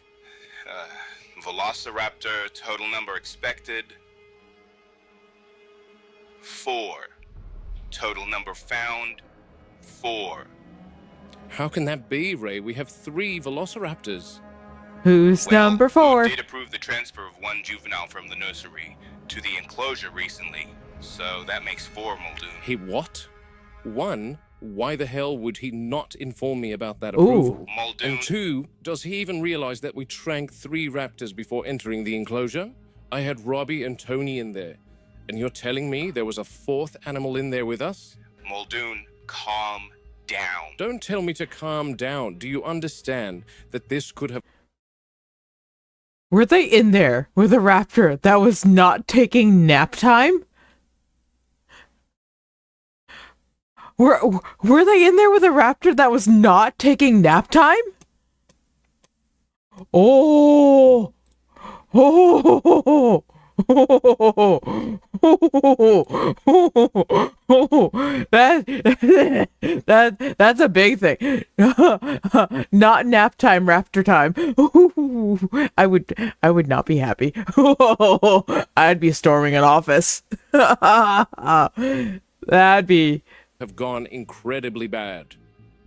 Velociraptor, total number expected, 4. Total number found, 4. How can that be, Ray? We have 3 velociraptors. Who's number 4? We did approve the transfer of 1 juvenile from the nursery to the enclosure recently, so that makes 4, Muldoon. He what? 1? Why the hell would he not inform me about that approval? Muldoon. And 2, does he even realize that we shrank 3 raptors before entering the enclosure? I had Robbie and Tony in there, and you're telling me there was a 4th animal in there with us? Muldoon, calm down. Don't tell me to calm down. Do you understand that this could have... Were they in there with a raptor that was not taking nap time? Were they in there with a raptor that was not taking nap time? Oh! Oh! That's a big thing. Not nap time, raptor time. I would not be happy. I'd be storming an office. That'd be have gone incredibly bad.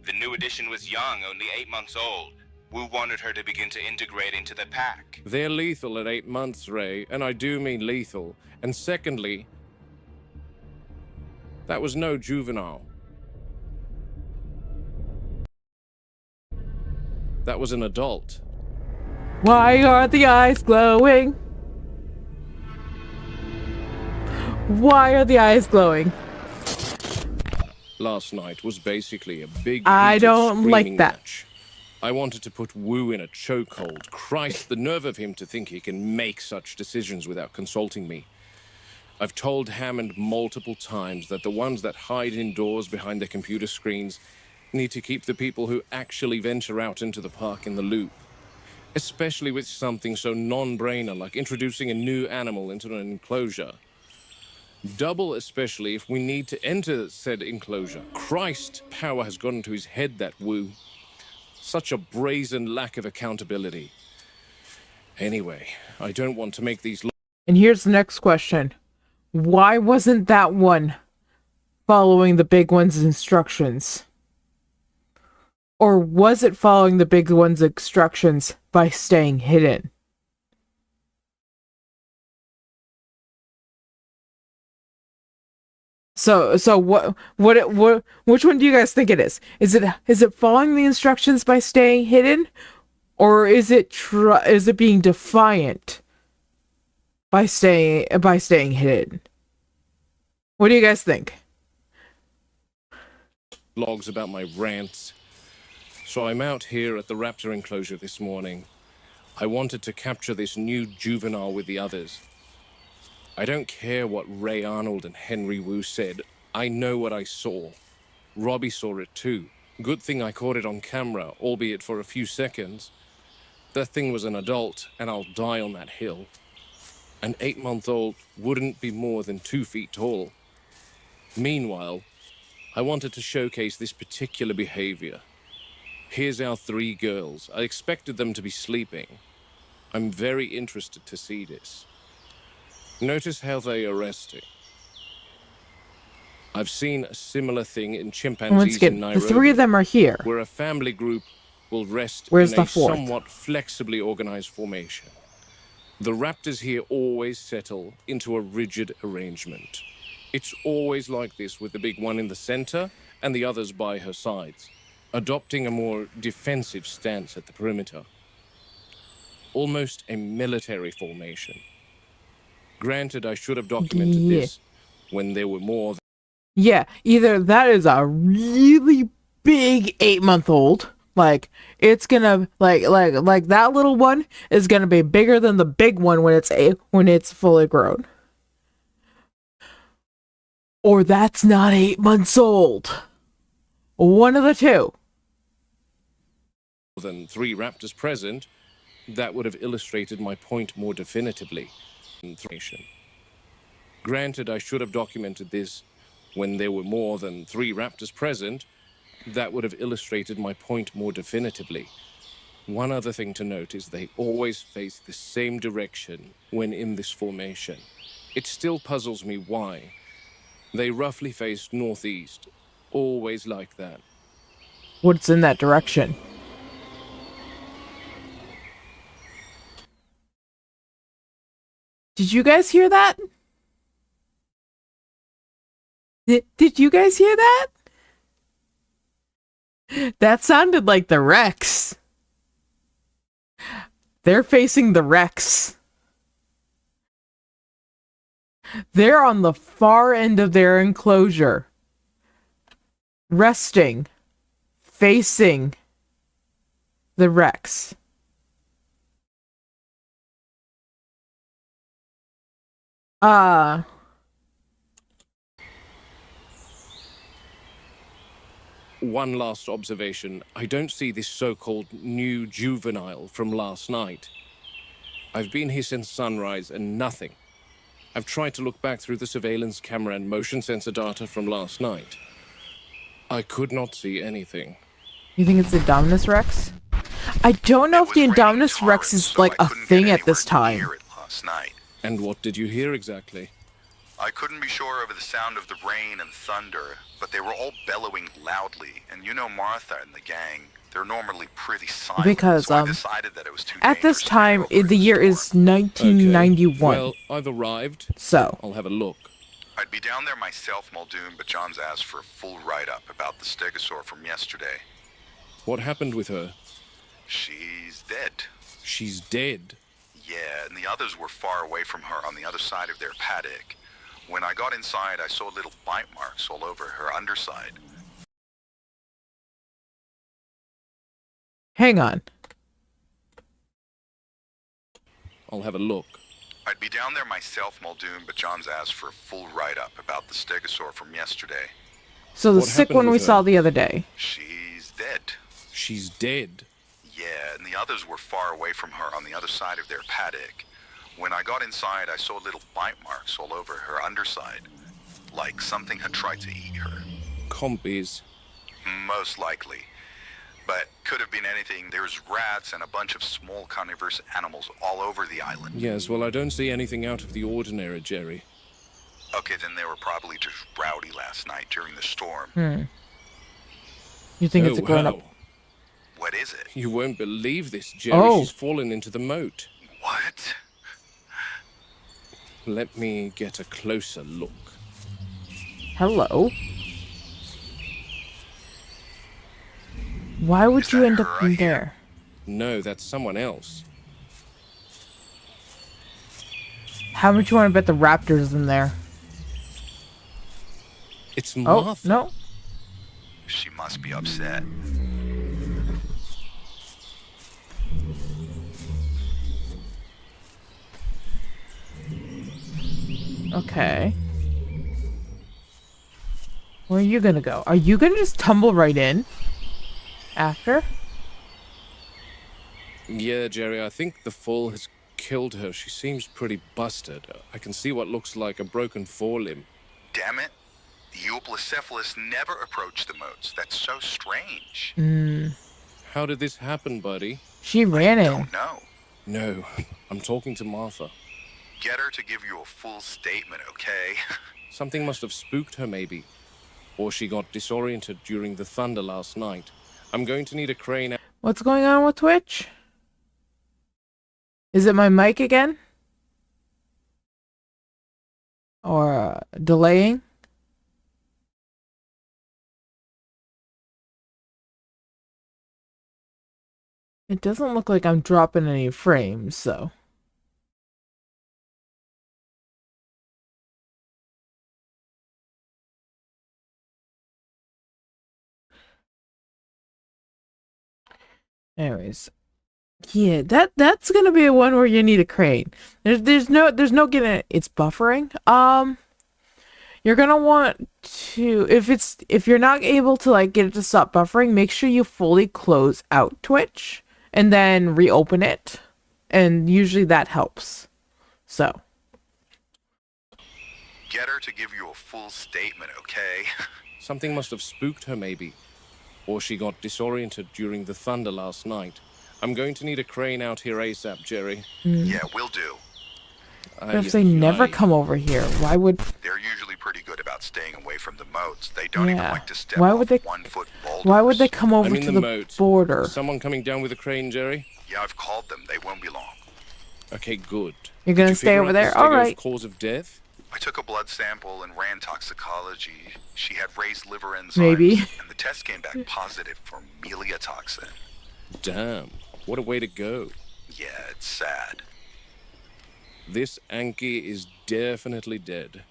The new addition was young, only 8 months old. Wu wanted her to begin to integrate into the pack. They're lethal at 8 months, Ray, and I do mean lethal. And secondly, that was no juvenile. That was an adult. Why are the eyes glowing? Why are the eyes glowing? Last night was basically a big I heated don't like screaming that. match. I wanted to put Wu in a chokehold. Christ, the nerve of him to think he can make such decisions without consulting me. I've told Hammond multiple times that the ones that hide indoors behind their computer screens need to keep the people who actually venture out into the park in the loop. Especially with something so non-brainer like introducing a new animal into an enclosure. Double especially if we need to enter said enclosure. Christ, power has gotten to his head, that Wu. Such a brazen lack of accountability. Anyway, I don't want to make these... And here's the next question. Why wasn't that one following the big one's instructions? Or was it following the big one's instructions by staying hidden? So which one do you guys think it is? Is it following the instructions by staying hidden, or is it being defiant by staying hidden? What do you guys think? Logs about my rants. So I'm out here at the raptor enclosure this morning. I wanted to capture this new juvenile with the others. I don't care what Ray Arnold and Henry Wu said. I know what I saw. Robbie saw it too. Good thing I caught it on camera, albeit for a few seconds. That thing was an adult, and I'll die on that hill. An 8-month-old wouldn't be more than 2 feet tall. Meanwhile, I wanted to showcase this particular behavior. Here's our 3 girls. I expected them to be sleeping. I'm very interested to see this. Notice how they are resting. I've seen a similar thing in chimpanzees in Nairobi. The 3 of them are here. Where a family group will rest Where's in the a 4th? somewhat flexibly organized formation. The raptors here always settle into a rigid arrangement. It's always like this, with the big one in the center and the others by her sides, adopting a more defensive stance at the perimeter. Almost a military formation. Granted, I should have documented this when there were more. Yeah, either that is a really big 8-month-old, like it's gonna like that little one is gonna be bigger than the big one when it's fully grown, or that's not 8 months old. One of the two. Than 3 raptors present, that would have illustrated my point more definitively. Granted, I should have documented this when there were more than 3 raptors present. That would have illustrated my point more definitively. One other thing to note is they always face the same direction when in this formation. It still puzzles me why. They roughly faced northeast. Always like that. What's in that direction? Did you guys hear that? Did you guys hear that? That sounded like the Rex. They're facing the Rex. They're on the far end of their enclosure. Resting. Facing the Rex. One last observation. I don't see this so-called new juvenile from last night. I've been here since sunrise and nothing. I've tried to look back through the surveillance camera and motion sensor data from last night. I could not see anything. You think it's the Indominus Rex? I don't know if the Indominus Rex is like a thing at this time. Last night. And what did you hear exactly? I couldn't be sure over the sound of the rain and thunder, but they were all bellowing loudly. And you know Martha and the gang, they're normally pretty silent. Because so I decided that it was too at this dangerous to time, go over the year storm. is 1991. Okay. Well, I've arrived. So I'll have a look. I'd be down there myself, Muldoon, but John's asked for a full write-up about the stegosaur from yesterday. What happened with her? She's dead. She's dead. Yeah, and the others were far away from her on the other side of their paddock. When I got inside, I saw little bite marks all over her underside. hang on. I'll have a look. I'd be down there myself, Muldoon, but John's asked for a full write-up about the stegosaur from yesterday. So the What sick happened one we with her? saw the other day. She's dead. She's dead. Yeah, and the others were far away from her on the other side of their paddock. When I got inside, I saw little bite marks all over her underside. Like something had tried to eat her. Compies. Most likely. But could have been anything. There's rats and a bunch of small carnivorous animals all over the island. Yes, well, I don't see anything out of the ordinary, Jerry. Okay, then they were probably just rowdy last night during the storm. You think it's a grown-up? wow. What is it? You won't believe this, Jerry. Oh. She's fallen into the moat. What? Let me get a closer look. Hello? Why would Is you that end her up right in here? there? No, that's someone else. How much you want to bet the raptor's in there? It's Oh, Martha. no. She must be upset. Okay. Where are you gonna go? Are you gonna just tumble right in? After? Yeah, Jerry, I think the fall has killed her. She seems pretty busted. I can see what looks like a broken forelimb. Damn it. The Euoplocephalus never approached the moats. That's so strange. How did this happen, buddy? She ran in. Don't know. No, I'm talking to Martha. Get her to give you a full statement, okay? Something must have spooked her, maybe. Or she got disoriented during the thunder last night. I'm going to need a crane. What's going on with Twitch? Is it my mic again? Or delaying? It doesn't look like I'm dropping any frames, so. Anyways, yeah, that's gonna be a one where you need a crane. There's no getting it. It's buffering. You're gonna want to, if you're not able to like get it to stop buffering, make sure you fully close out Twitch and then reopen it, and usually that helps. So. Get her to give you a full statement, okay? Something must have spooked her, maybe. Or she got disoriented during the thunder last night. I'm going to need a crane out here ASAP, Jerry. Yeah, will do. But if they never come over here, why would... They're usually pretty good about staying away from the moats. They don't even like to step Why off would they? 1-foot boulders. Why would they come over I'm in to the the moat. border? Someone coming down with a crane, Jerry? Yeah, I've called them. They won't be long. Okay, good. You're Did gonna you stay figure over out there? Miss All Diggo's right. cause of death? I took a blood sample and ran toxicology. She had raised liver enzymes. Maybe. And the test came back positive for meliotoxin. Damn, what a way to go. Yeah, it's sad. This Anki is definitely dead.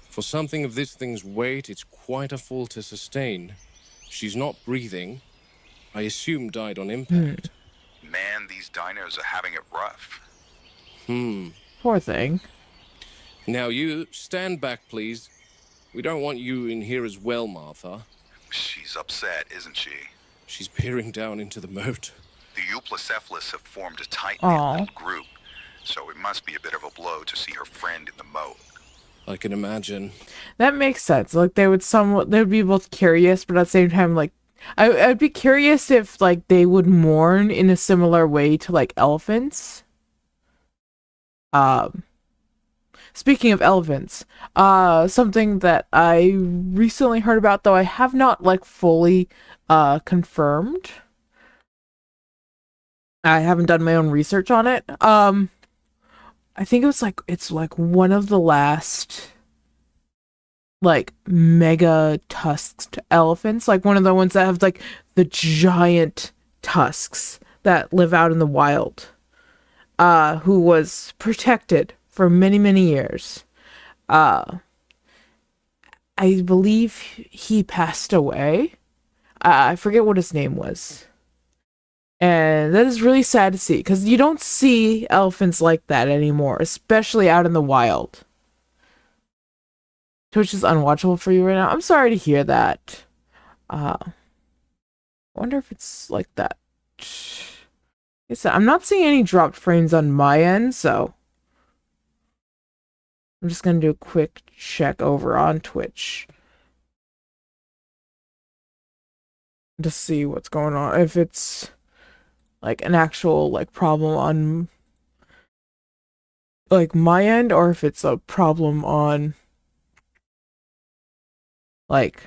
For something of this thing's weight, it's quite a fall to sustain. She's not breathing. I assume died on impact. Man, these dinos are having it rough. Poor thing. Now you, stand back, please. We don't want you in here as well, Martha. She's upset, isn't she? She's peering down into the moat. The Euplacephalists have formed a tight-knit Aw. little group, so it must be a bit of a blow to see her friend in the moat. I can imagine. That makes sense. Like they would be both curious, but at the same time, like I'd be curious if like they would mourn in a similar way to like elephants. Speaking of elephants, something that I recently heard about, though I have not like fully confirmed. I haven't done my own research on it. I think it's like one of the last like mega tusked elephants, like one of the ones that have like the giant tusks that live out in the wild, who was protected for many, many years. I believe he passed away. I forget what his name was. And that is really sad to see, because you don't see elephants like that anymore, especially out in the wild. Twitch is unwatchable for you right now. I'm sorry to hear that. I wonder if it's like that. I'm not seeing any dropped frames on my end, so I'm just going to do a quick check over on Twitch to see what's going on. If it's like an actual like problem on like my end, or if it's a problem on like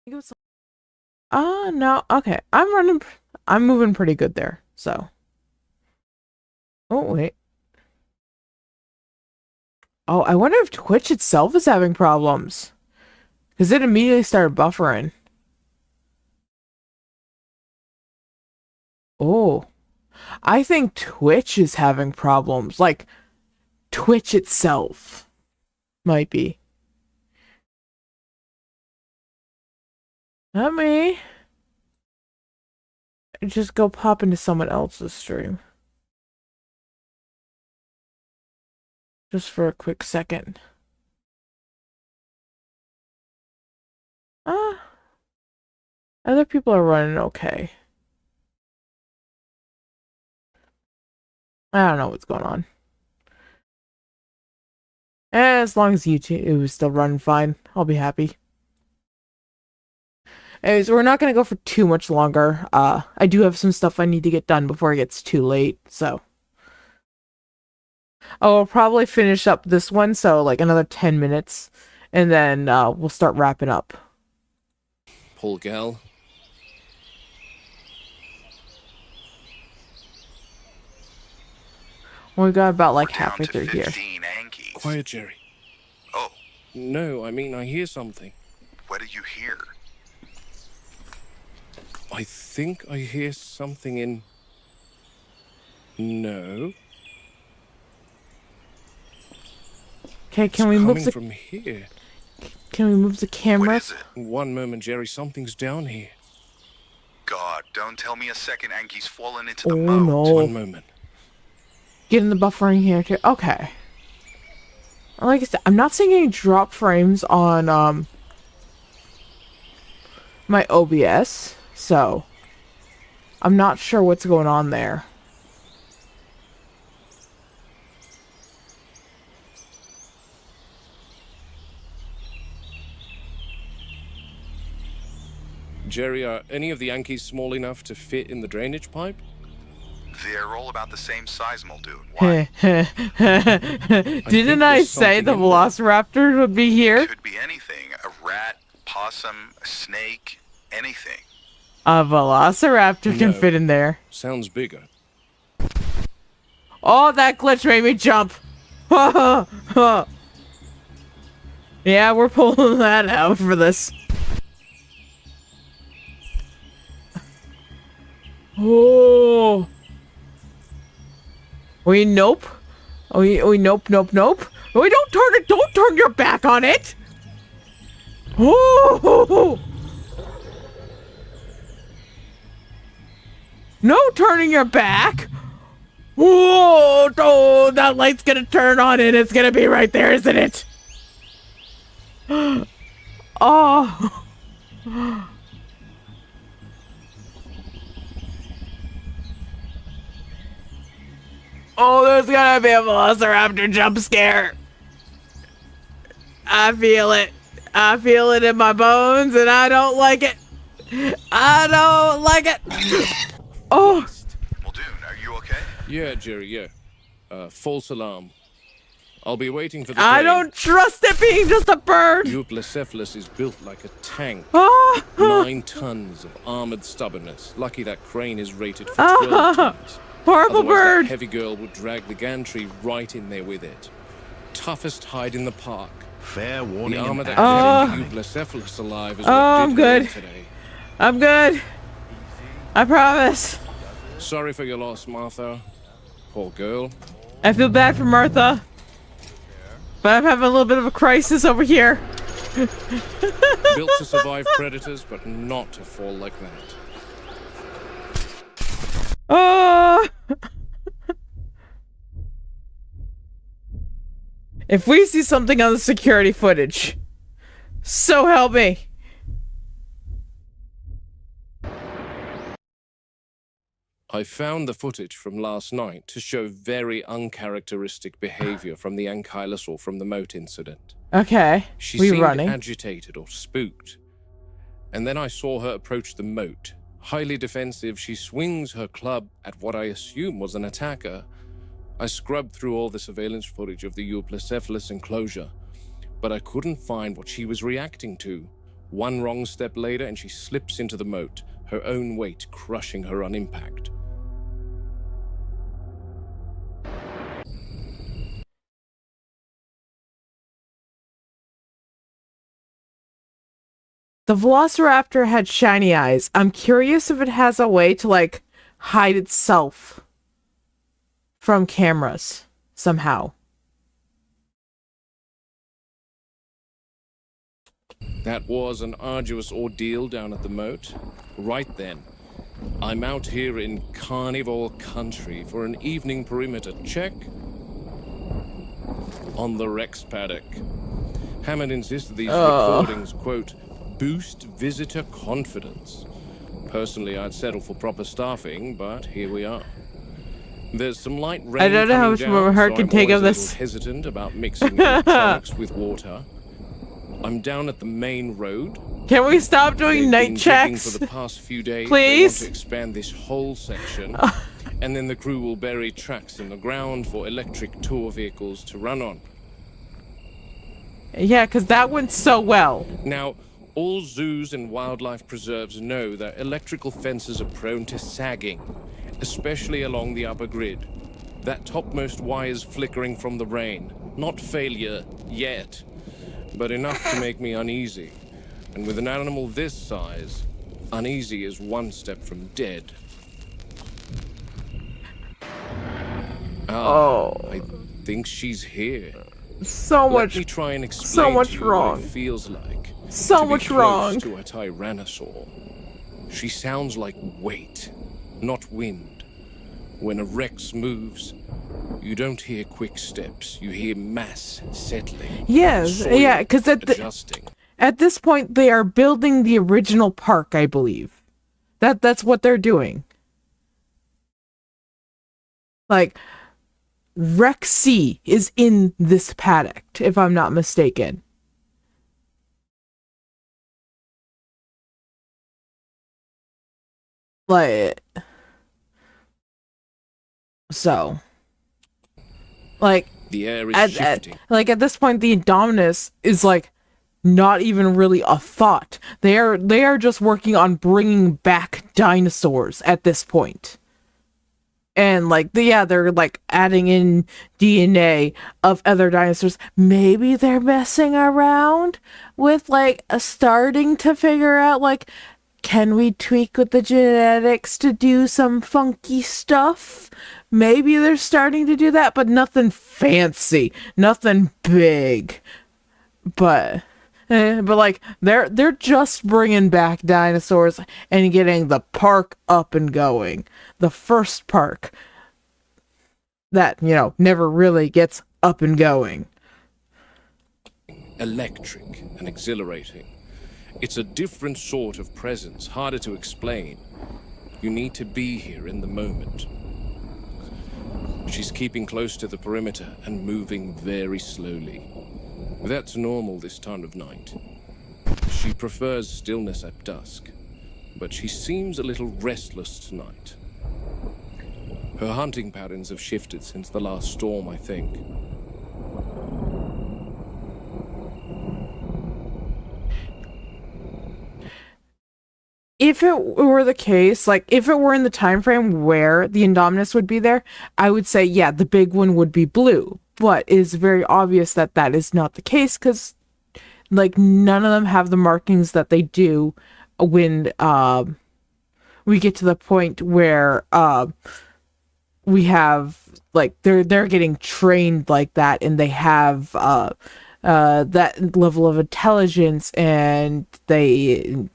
no, okay. I'm moving pretty good there, so. Oh wait. Oh, I wonder if Twitch itself is having problems, because it immediately started buffering. Oh, I think Twitch is having problems. Like, Twitch itself might be. Let me just go pop into someone else's stream. Just for a quick second. Other people are running okay. I don't know what's going on. As long as YouTube is still running fine, I'll be happy. Anyways, we're not going to go for too much longer. I do have some stuff I need to get done before it gets too late, so. I'll probably finish up this one, so like another 10 minutes, and then we'll start wrapping up. Poor gal. We got about like We're down halfway to through here. 15 Ankies. Quiet, Jerry. Oh, No, I mean, I hear something. what did you hear? I think I hear something in... No. Okay, can It's we move coming the from here. What camera? is it? One moment, Jerry. Something's down here. God, don't tell me a second Anki's fallen into the Oh moat. no. One moment. Getting the buffering here too. Okay. Like I said, I'm not seeing any drop frames on my OBS, so I'm not sure what's going on there. Jerry, are any of the Yankees small enough to fit in the drainage pipe? They're all about the same size, Muldoon. Why? Didn't I say the velociraptor would be here? Could be anything. A rat, possum, a snake, anything. A velociraptor can fit in there. Sounds bigger. Oh, that glitch made me jump. Yeah, we're pulling that out for this. Oh. We nope. We nope. We don't turn your back on it. Oh. No turning your back. Whoa, oh, that light's gonna turn on and it's gonna be right there, isn't it? Oh. Oh, there's gonna be a velociraptor jump scare. I feel it. I feel it in my bones and I don't like it. I don't like it. Oh. Muldoon, are you okay? Yeah, Jerry, yeah. False alarm. I'll be waiting for the I plane. don't trust it being just a bird. Euoplocephalus is built like a tank. Oh. 9 tons of armored stubbornness. Lucky that crane is rated for 12 tons. Horrible Otherwise, bird. that heavy girl would drag the gantry right in there with it. Toughest hide in the park. Fair The warning. armor that kept the Euoplocephalus alive is what I'm did good. her in today. I'm good. I promise. Sorry for your loss, Martha. Poor girl. I feel bad for Martha. But I'm having a little bit of a crisis over here. Built to survive predators, but not to fall like that. Oh. If we see something on the security footage, so help me. I found the footage from last night to show very uncharacteristic behavior from the ankylosaur from the moat incident. Okay, She we seemed running. agitated or spooked. And then I saw her approach the moat. Highly defensive, she swings her club at what I assume was an attacker. I scrubbed through all the surveillance footage of the Euoplocephalus enclosure, but I couldn't find what she was reacting to. One wrong step later and she slips into the moat, her own weight crushing her on impact. The Velociraptor had shiny eyes. I'm curious if it has a way to, like, hide itself from cameras somehow. That was an arduous ordeal down at the moat. Right then, I'm out here in carnivore country for an evening perimeter check on the Rex paddock. Hammond insisted these recordings, quote, boost visitor confidence. Personally, I'd settle for proper staffing, but here we are. There's some light rain. I don't know how much down, more Hart so can I'm take of always a this. little hesitant about mixing electronics with water. I'm down at the main road. Can we stop doing They've night been checks? digging for the past few days. Please? They want to expand this whole section, and then the crew will bury tracks in the ground for electric tour vehicles to run on. Yeah, because that went so well. Now, all zoos and wildlife preserves know that electrical fences are prone to sagging, especially along the upper grid. That topmost wire's flickering from the rain. Not failure yet, but enough to make me uneasy. And with an animal this size, uneasy is one step from dead. I think she's here. So Let much. me try and explain so much to you wrong. what it feels like. So to be much close wrong. to a tyrannosaur. She sounds like weight, not wind. When a Rex moves, you don't hear quick steps. You hear mass settling. Yes, soil yeah, because adjusting. at this point they are building the original park, I believe. That's what they're doing. Like, Rexy is in this paddock, if I'm not mistaken. Like, So, like, The air is shifting. at this point, the Indominus is like not even really a thought. They are just working on bringing back dinosaurs at this point. And like they're like adding in DNA of other dinosaurs. Maybe they're messing around with like starting to figure out like, can we tweak with the genetics to do some funky stuff? Maybe they're starting to do that, but nothing fancy, nothing big. But like they're just bringing back dinosaurs and getting the park up and going. The first park that, never really gets up and going. Electric and exhilarating. It's a different sort of presence, harder to explain. You need to be here in the moment. She's keeping close to the perimeter and moving very slowly. That's normal this time of night. She prefers stillness at dusk, but she seems a little restless tonight. Her hunting patterns have shifted since the last storm, I think. If it were the case, like if it were in the time frame where the Indominus would be there, I would say, yeah, the big one would be blue. But it is very obvious that that is not the case because, like, none of them have the markings that they do when we get to the point where we have, like, they're getting trained like that, and they have that level of intelligence, and they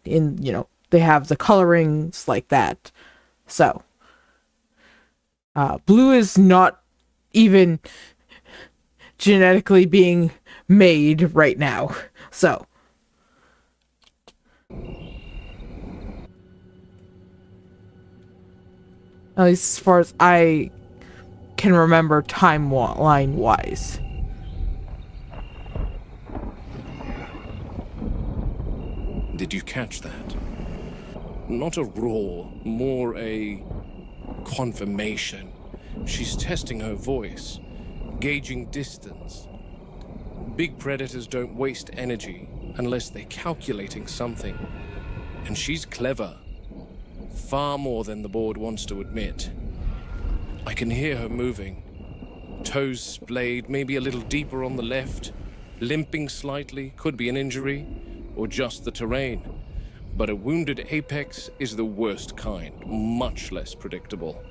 have the colorings like that. So blue is not even genetically being made right now. So at least as far as I can remember timeline wise. Did you catch that? Not a roar, more a confirmation. She's testing her voice, gauging distance. Big predators don't waste energy unless they're calculating something. And she's clever. Far more than the board wants to admit. I can hear her moving. Toes splayed, maybe a little deeper on the left. Limping slightly, could be an injury, or just the terrain. But a wounded apex is the worst kind, much less predictable.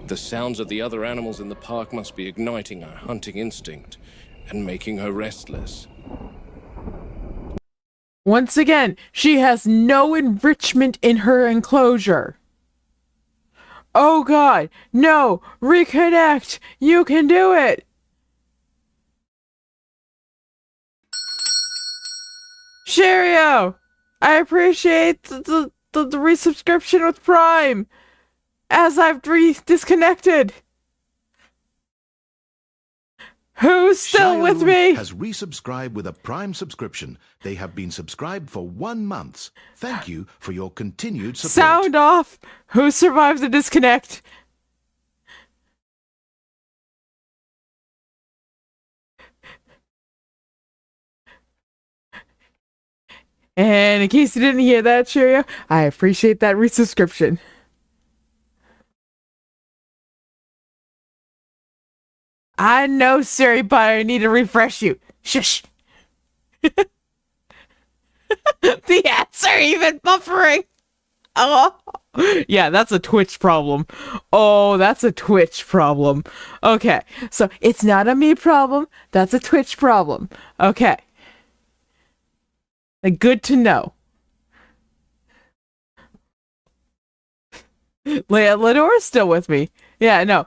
The sounds of the other animals in the park must be igniting her hunting instinct and making her restless. Once again, she has no enrichment in her enclosure. Oh God, no, reconnect, you can do it. Sherio, I appreciate the resubscription with Prime, as I've disconnected. Who's still Shia with Lum me? has resubscribed with a Prime subscription. They have been subscribed for 1 month. Thank you for your continued support. Sound off. Who survived the disconnect? And in case you didn't hear that, Cheerio, I appreciate that resubscription. I know, Siri, but I need to refresh you. Shush. The ads are even buffering. Oh, yeah, that's a Twitch problem. Oh, that's a Twitch problem. Okay, so it's not a me problem. That's a Twitch problem. Okay. Good to know. Ledora's still with me. Yeah, no,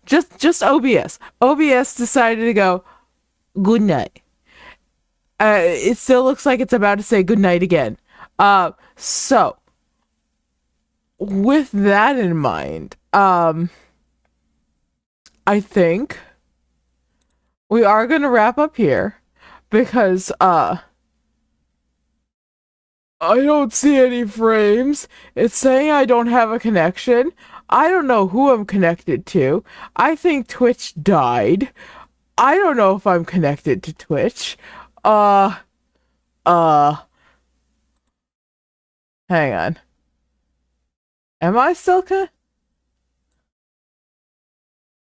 just OBS. OBS decided to go, good night. It still looks like it's about to say good night again. So, with that in mind, I think we are going to wrap up here because, I don't see any frames. It's saying I don't have a connection. I don't know who I'm connected to. I think Twitch died. I don't know if I'm connected to Twitch. Hang on. Am I still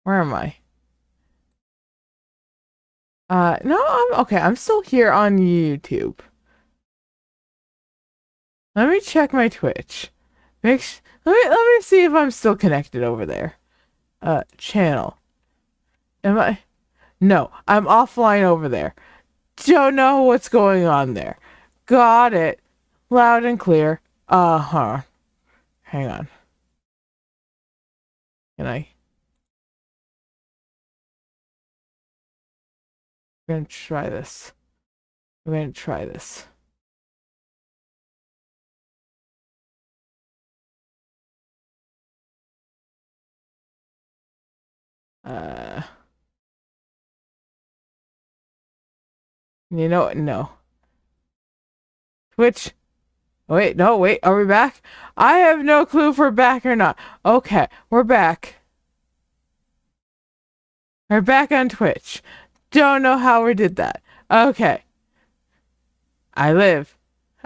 Where am I? No, I'm okay. I'm still here on YouTube. Let me check my Twitch. Let me see if I'm still connected over there. Channel. Am I? No, I'm offline over there. Don't know what's going on there. Got it. Loud and clear. Uh-huh. Hang on. Can I? I'm gonna try this. I'm gonna try this. You know what? No. Twitch. Wait, no, wait. Are we back? I have no clue if we're back or not. Okay, we're back. We're back on Twitch. Don't know how we did that. Okay. I live.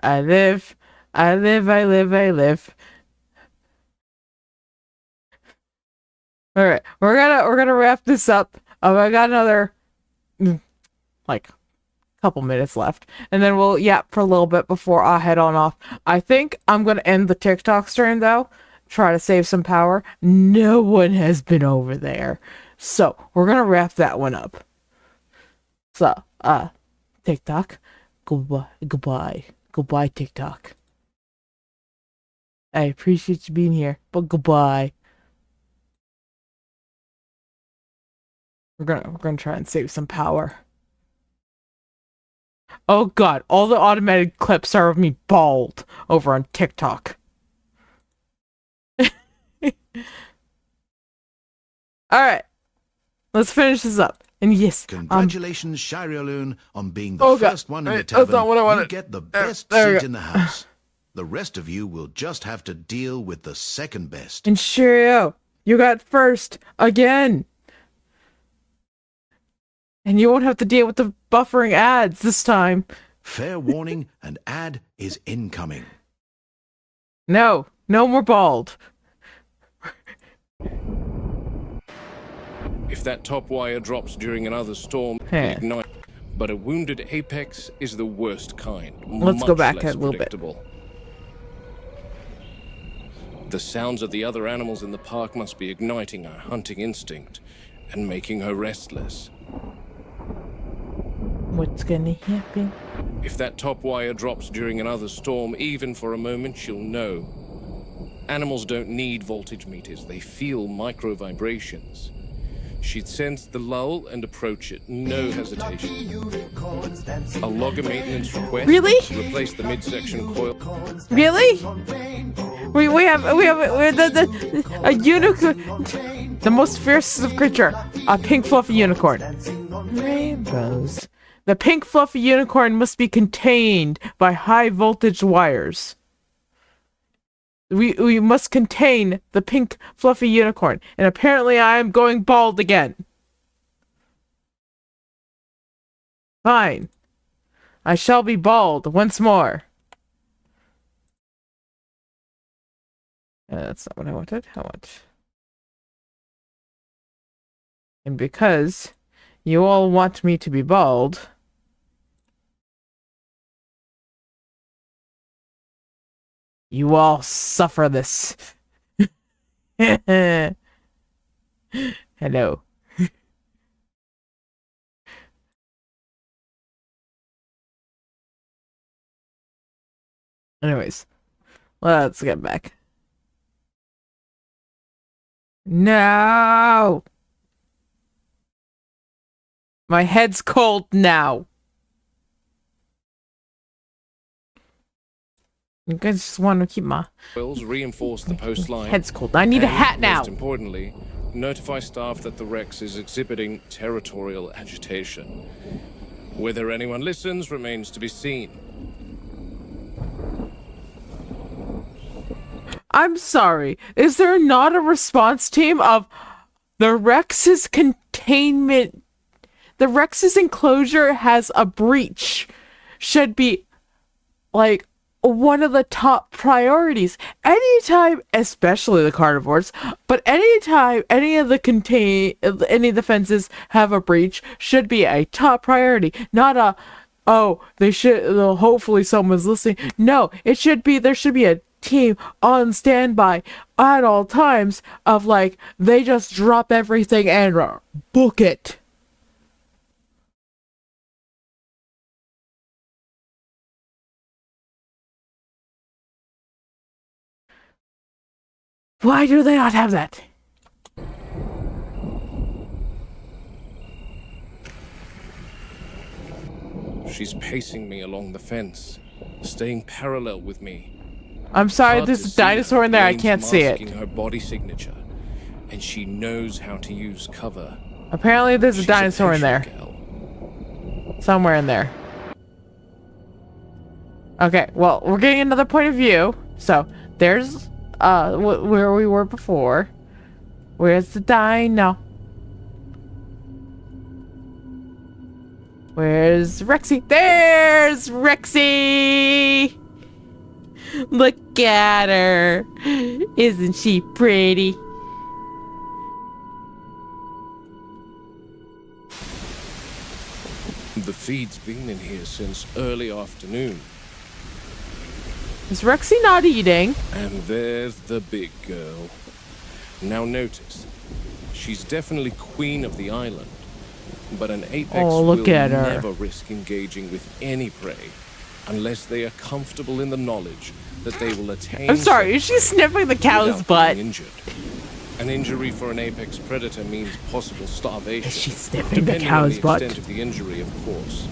I live. I live. I live. I live. All right, we're gonna wrap this up. I got another like couple minutes left, and then we'll yap for a little bit before I head on off. I think I'm gonna end the TikTok stream though. Try to save some power. No one has been over there, so we're gonna wrap that one up. So, TikTok, goodbye, TikTok. I appreciate you being here, but goodbye. We're gonna try and save some power. Oh god, all the automated clips are of me bald over on TikTok. Alright. Let's finish this up. And yes, congratulations, Shariolun, on being the first one in the tavern. That's not what I wanted. You get the best seat in the house. The rest of you will just have to deal with the second best. And Shirio, you got first again. And you won't have to deal with the buffering ads this time. Fair warning, an ad is incoming. No more bald. If that top wire drops during another storm, ignite. But a wounded apex is the worst kind. Let's go back a little bit. The sounds of the other animals in the park must be igniting her hunting instinct and making her restless. What's gonna happen? If that top wire drops during another storm, even for a moment, she'll know. Animals don't need voltage meters, they feel micro vibrations. She'd sense the lull and approach it, no hesitation. I'll log a maintenance request. Really? Replace the midsection coil. Really? We have a unicorn, the most fierce of creature, a pink fluffy unicorn. Rainbows. The pink fluffy unicorn must be contained by high voltage wires. We must contain the pink fluffy unicorn, and apparently I am going bald again. Fine. I shall be bald once more. That's not what I wanted. I want. And because you all want me to be bald, you all suffer this. Hello. Anyways, let's get back. No! My head's cold now. You guys just want to keep my Reinforce the post line. Head's cold. I need a hat now. Most importantly, notify staff that the Rex is exhibiting territorial agitation. Whether anyone listens remains to be seen. I'm sorry. Is there not a response team of the Rex's containment? The Rex's enclosure has a breach. Should be like one of the top priorities. Anytime, especially the carnivores, but anytime any of the fences have a breach, should be a top priority. Not a, oh, they should, hopefully someone's listening. No, there should be a team on standby at all times of like, they just drop everything and book it. Why do they not have that? She's pacing me along the fence, staying parallel with me. I'm sorry, Hard there's to a see dinosaur in there. I Blaine's can't see it. masking her body signature, and she knows how to use cover. Apparently, there's a She's dinosaur in there. patient gal. Somewhere in there. Okay, well, we're getting another point of view. So, there's where we were before. Where's the dino? Where's Rexy? There's Rexy! Look at her. Isn't she pretty? The feed's been in here since early afternoon. Is Rexy not eating? And there's the big girl. Now notice, she's definitely queen of the island, but an apex will never risk engaging with any prey unless they are comfortable in the knowledge that they will attain. I'm sorry, is she sniffing the cow's butt? Injured. An injury for an apex predator means possible starvation. Is she sniffing the cow's butt? Depending on the extent of the injury, of course.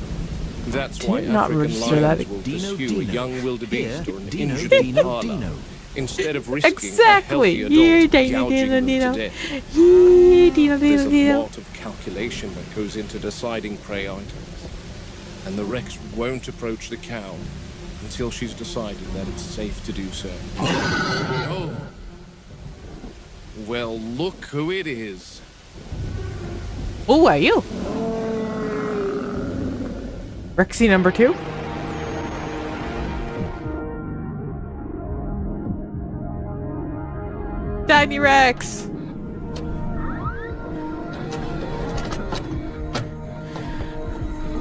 That's why not African register that. lions will pursue a young wildebeest or an injured Dino, impala instead of risking exactly. a healthy adult gouging them to death. There's a lot of calculation that goes into deciding prey items, and the Rex won't approach the cow until she's decided that it's safe to do so. Oh. Well, look who it is. Who are you? Rexy number 2? Tiny Rex!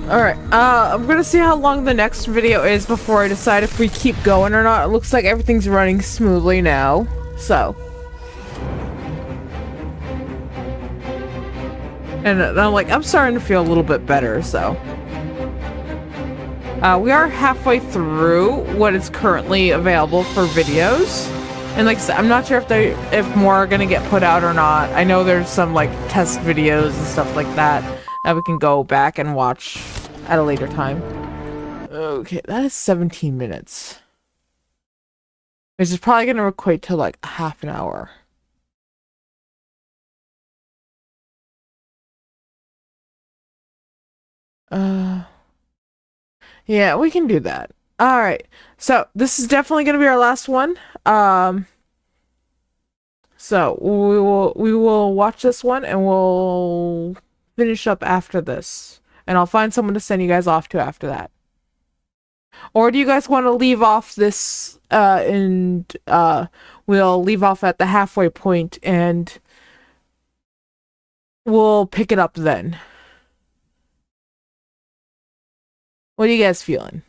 Alright, I'm gonna see how long the next video is before I decide if we keep going or not. It looks like everything's running smoothly now, so. And I'm like, I'm starting to feel a little bit better, so. We are halfway through what is currently available for videos. And like I said, I'm not sure if more are gonna get put out or not. I know there's some like test videos and stuff like that we can go back and watch at a later time. Okay, that is 17 minutes. Which is probably gonna equate to like half an hour. Yeah, we can do that. Alright, so this is definitely gonna be our last one. So we will watch this one and we'll finish up after this. And I'll find someone to send you guys off to after that. Or do you guys want to leave off this and we'll leave off at the halfway point and we'll pick it up then? What are you guys feeling?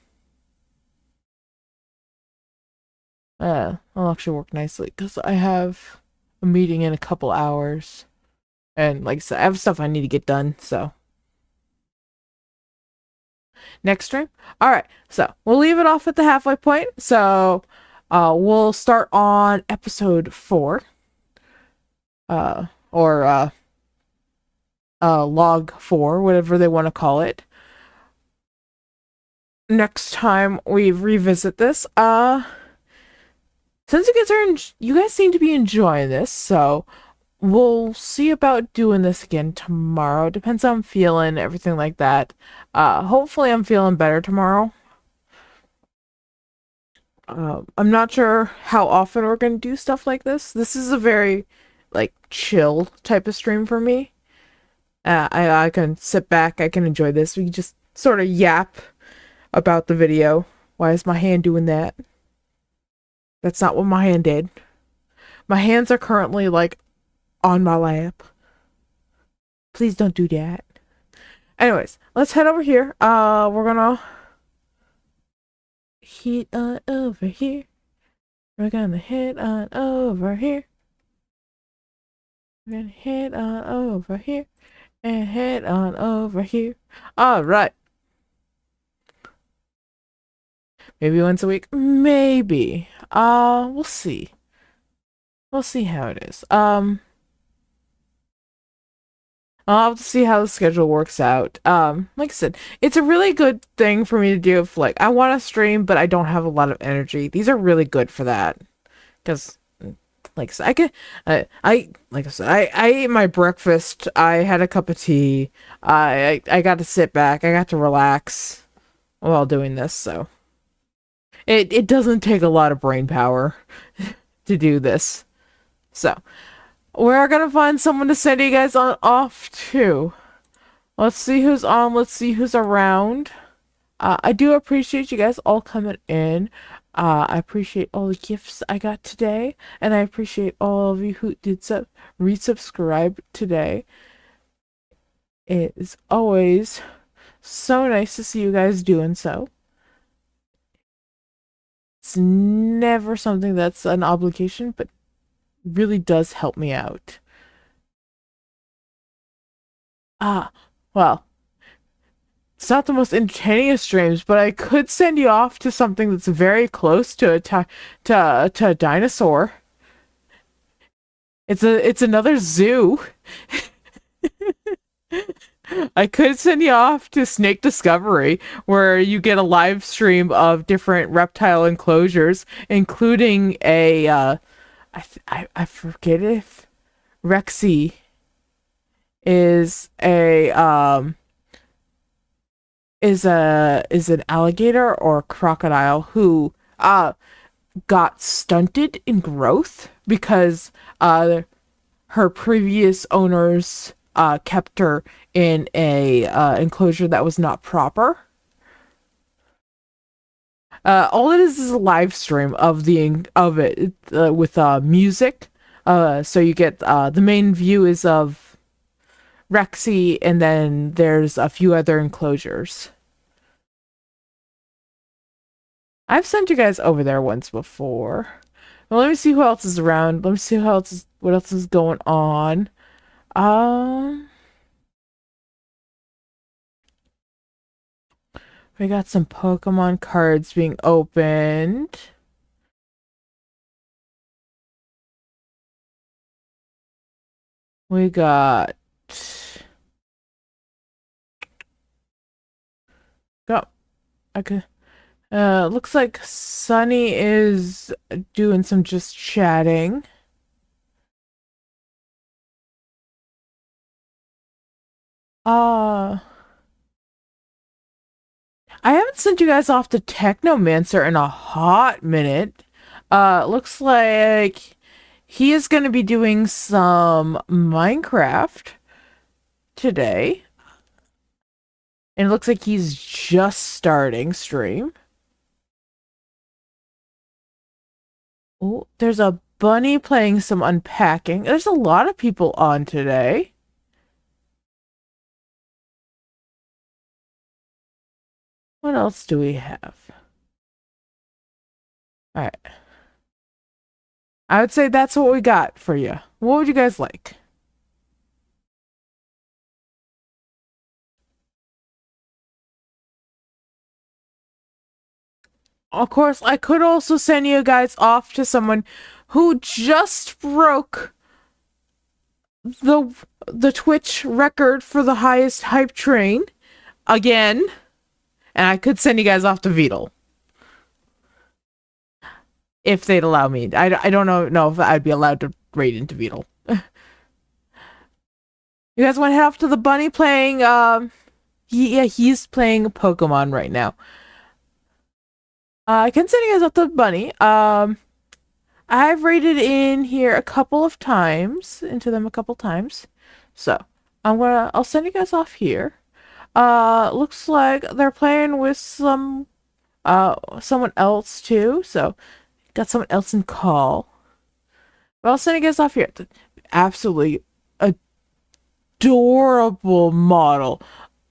I'll actually work nicely because I have a meeting in a couple hours. And like I said, I have stuff I need to get done, so. Next stream? Alright, so we'll leave it off at the halfway point. So we'll start on episode 4. Or log 4, whatever they want to call it. Next time we revisit this, since you guys seem to be enjoying this, so we'll see about doing this again tomorrow. Depends how I'm feeling, everything like that. Hopefully I'm feeling better tomorrow. I'm not sure how often we're gonna do stuff like this. This is a very like chill type of stream for me. I can sit back, I can enjoy this. We can just sort of yap about the video. Why is my hand doing that? That's not what my hand did. My hands are currently like on my lap. Please don't do that. Anyways, let's head over here. We're gonna head on over here. We're gonna head on over here. We're gonna head on over here. And head on over here. Alright. Maybe once a week? Maybe. We'll see. We'll see how it is. I'll have to see how the schedule works out. Like I said, it's a really good thing for me to do if, like, I want to stream, but I don't have a lot of energy. These are really good for that. Because, like I said, I ate my breakfast. I had a cup of tea. I got to sit back. I got to relax while doing this, so. It doesn't take a lot of brain power to do this. So, we're gonna find someone to send you guys on off to. Let's see who's on. Let's see who's around. I do appreciate you guys all coming in. I appreciate all the gifts I got today, and I appreciate all of you who did resubscribe today. It is always so nice to see you guys doing so. It's never something that's an obligation, but really does help me out. Well, it's not the most entertaining of streams, but I could send you off to something that's very close to a dinosaur. It's another zoo. I could send you off to Snake Discovery, where you get a live stream of different reptile enclosures, including a I forget if Rexy is an alligator or crocodile who got stunted in growth because her previous owners kept her in a enclosure that was not proper. All it is a live stream of it with music. So you get the main view is of Rexy, and then there's a few other enclosures. I've sent you guys over there once before. Well, let me see who else is around. Let me see what else is going on. We got some Pokemon cards being opened. We got... Okay. Looks like Sunny is doing some just chatting. I haven't sent you guys off to Technomancer in a hot minute. Looks like he is going to be doing some Minecraft today. And it looks like he's just starting stream. Oh, there's a bunny playing some unpacking. There's a lot of people on today. What else do we have? Alright. I would say that's what we got for you. What would you guys like? Of course, I could also send you guys off to someone who just broke the Twitch record for the highest hype train again. And I could send you guys off to Beetle. If they'd allow me. I don't know if I'd be allowed to raid into Beetle. You guys want to head off to the bunny playing, he's playing Pokemon right now. I can send you guys up the bunny. I've raided in here a couple of times, into them a couple times. So, I'll send you guys off here. Looks like they're playing with someone else too, so got someone else in call. But I'll send you guys off here. Absolutely adorable model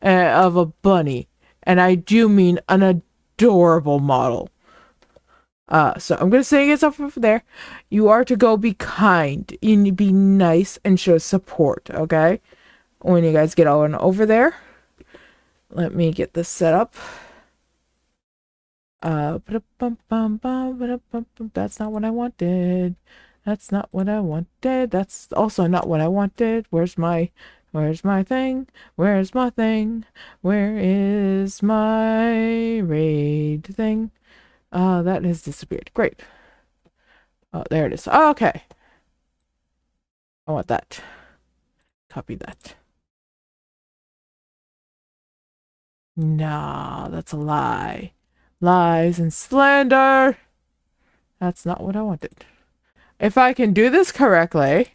of a bunny, and I do mean an adorable model. So I'm gonna send you guys off there. You are to go be kind, you need to be nice and show support, okay? When you guys get on over there. Let me get this set up. That's not what I wanted. That's not what I wanted. That's also not what I wanted. Where's my thing? Where's my thing? Where is my raid thing? That has disappeared. Great. Oh, there it is. Oh, okay. I want that. Copy that. Nah, that's a lie. Lies and slander. That's not what I wanted. If I can do this correctly,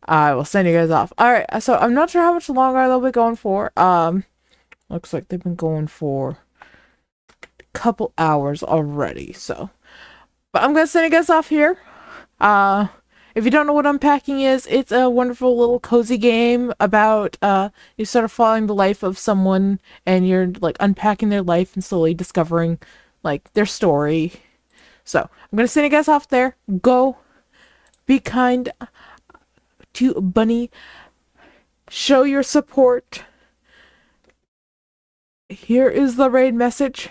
I will send you guys off. Alright, so I'm not sure how much longer they'll be going for. Looks like they've been going for a couple hours already, so. But I'm gonna send you guys off here. If you don't know what unpacking is, it's a wonderful little cozy game about you sort of following the life of someone and you're like unpacking their life and slowly discovering like their story. So I'm gonna send you guys off there. Go be kind to Bunny. Show your support. Here is the raid message.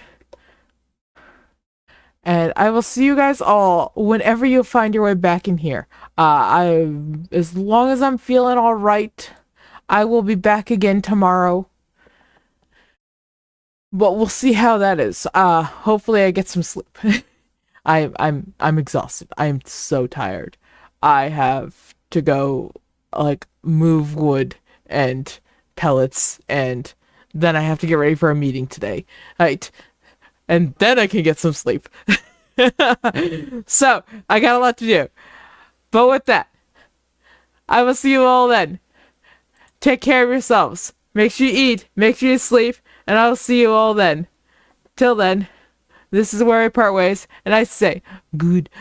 And I will see you guys all whenever you find your way back in here. As long as I'm feeling all right, I will be back again tomorrow. But we'll see how that is. Hopefully I get some sleep. I'm exhausted. I am so tired. I have to go like move wood and pellets, and then I have to get ready for a meeting today. Right. And then I can get some sleep. So, I got a lot to do. But with that, I will see you all then. Take care of yourselves. Make sure you eat. Make sure you sleep. And I will see you all then. Till then, this is where I part ways. And I say, goodbye.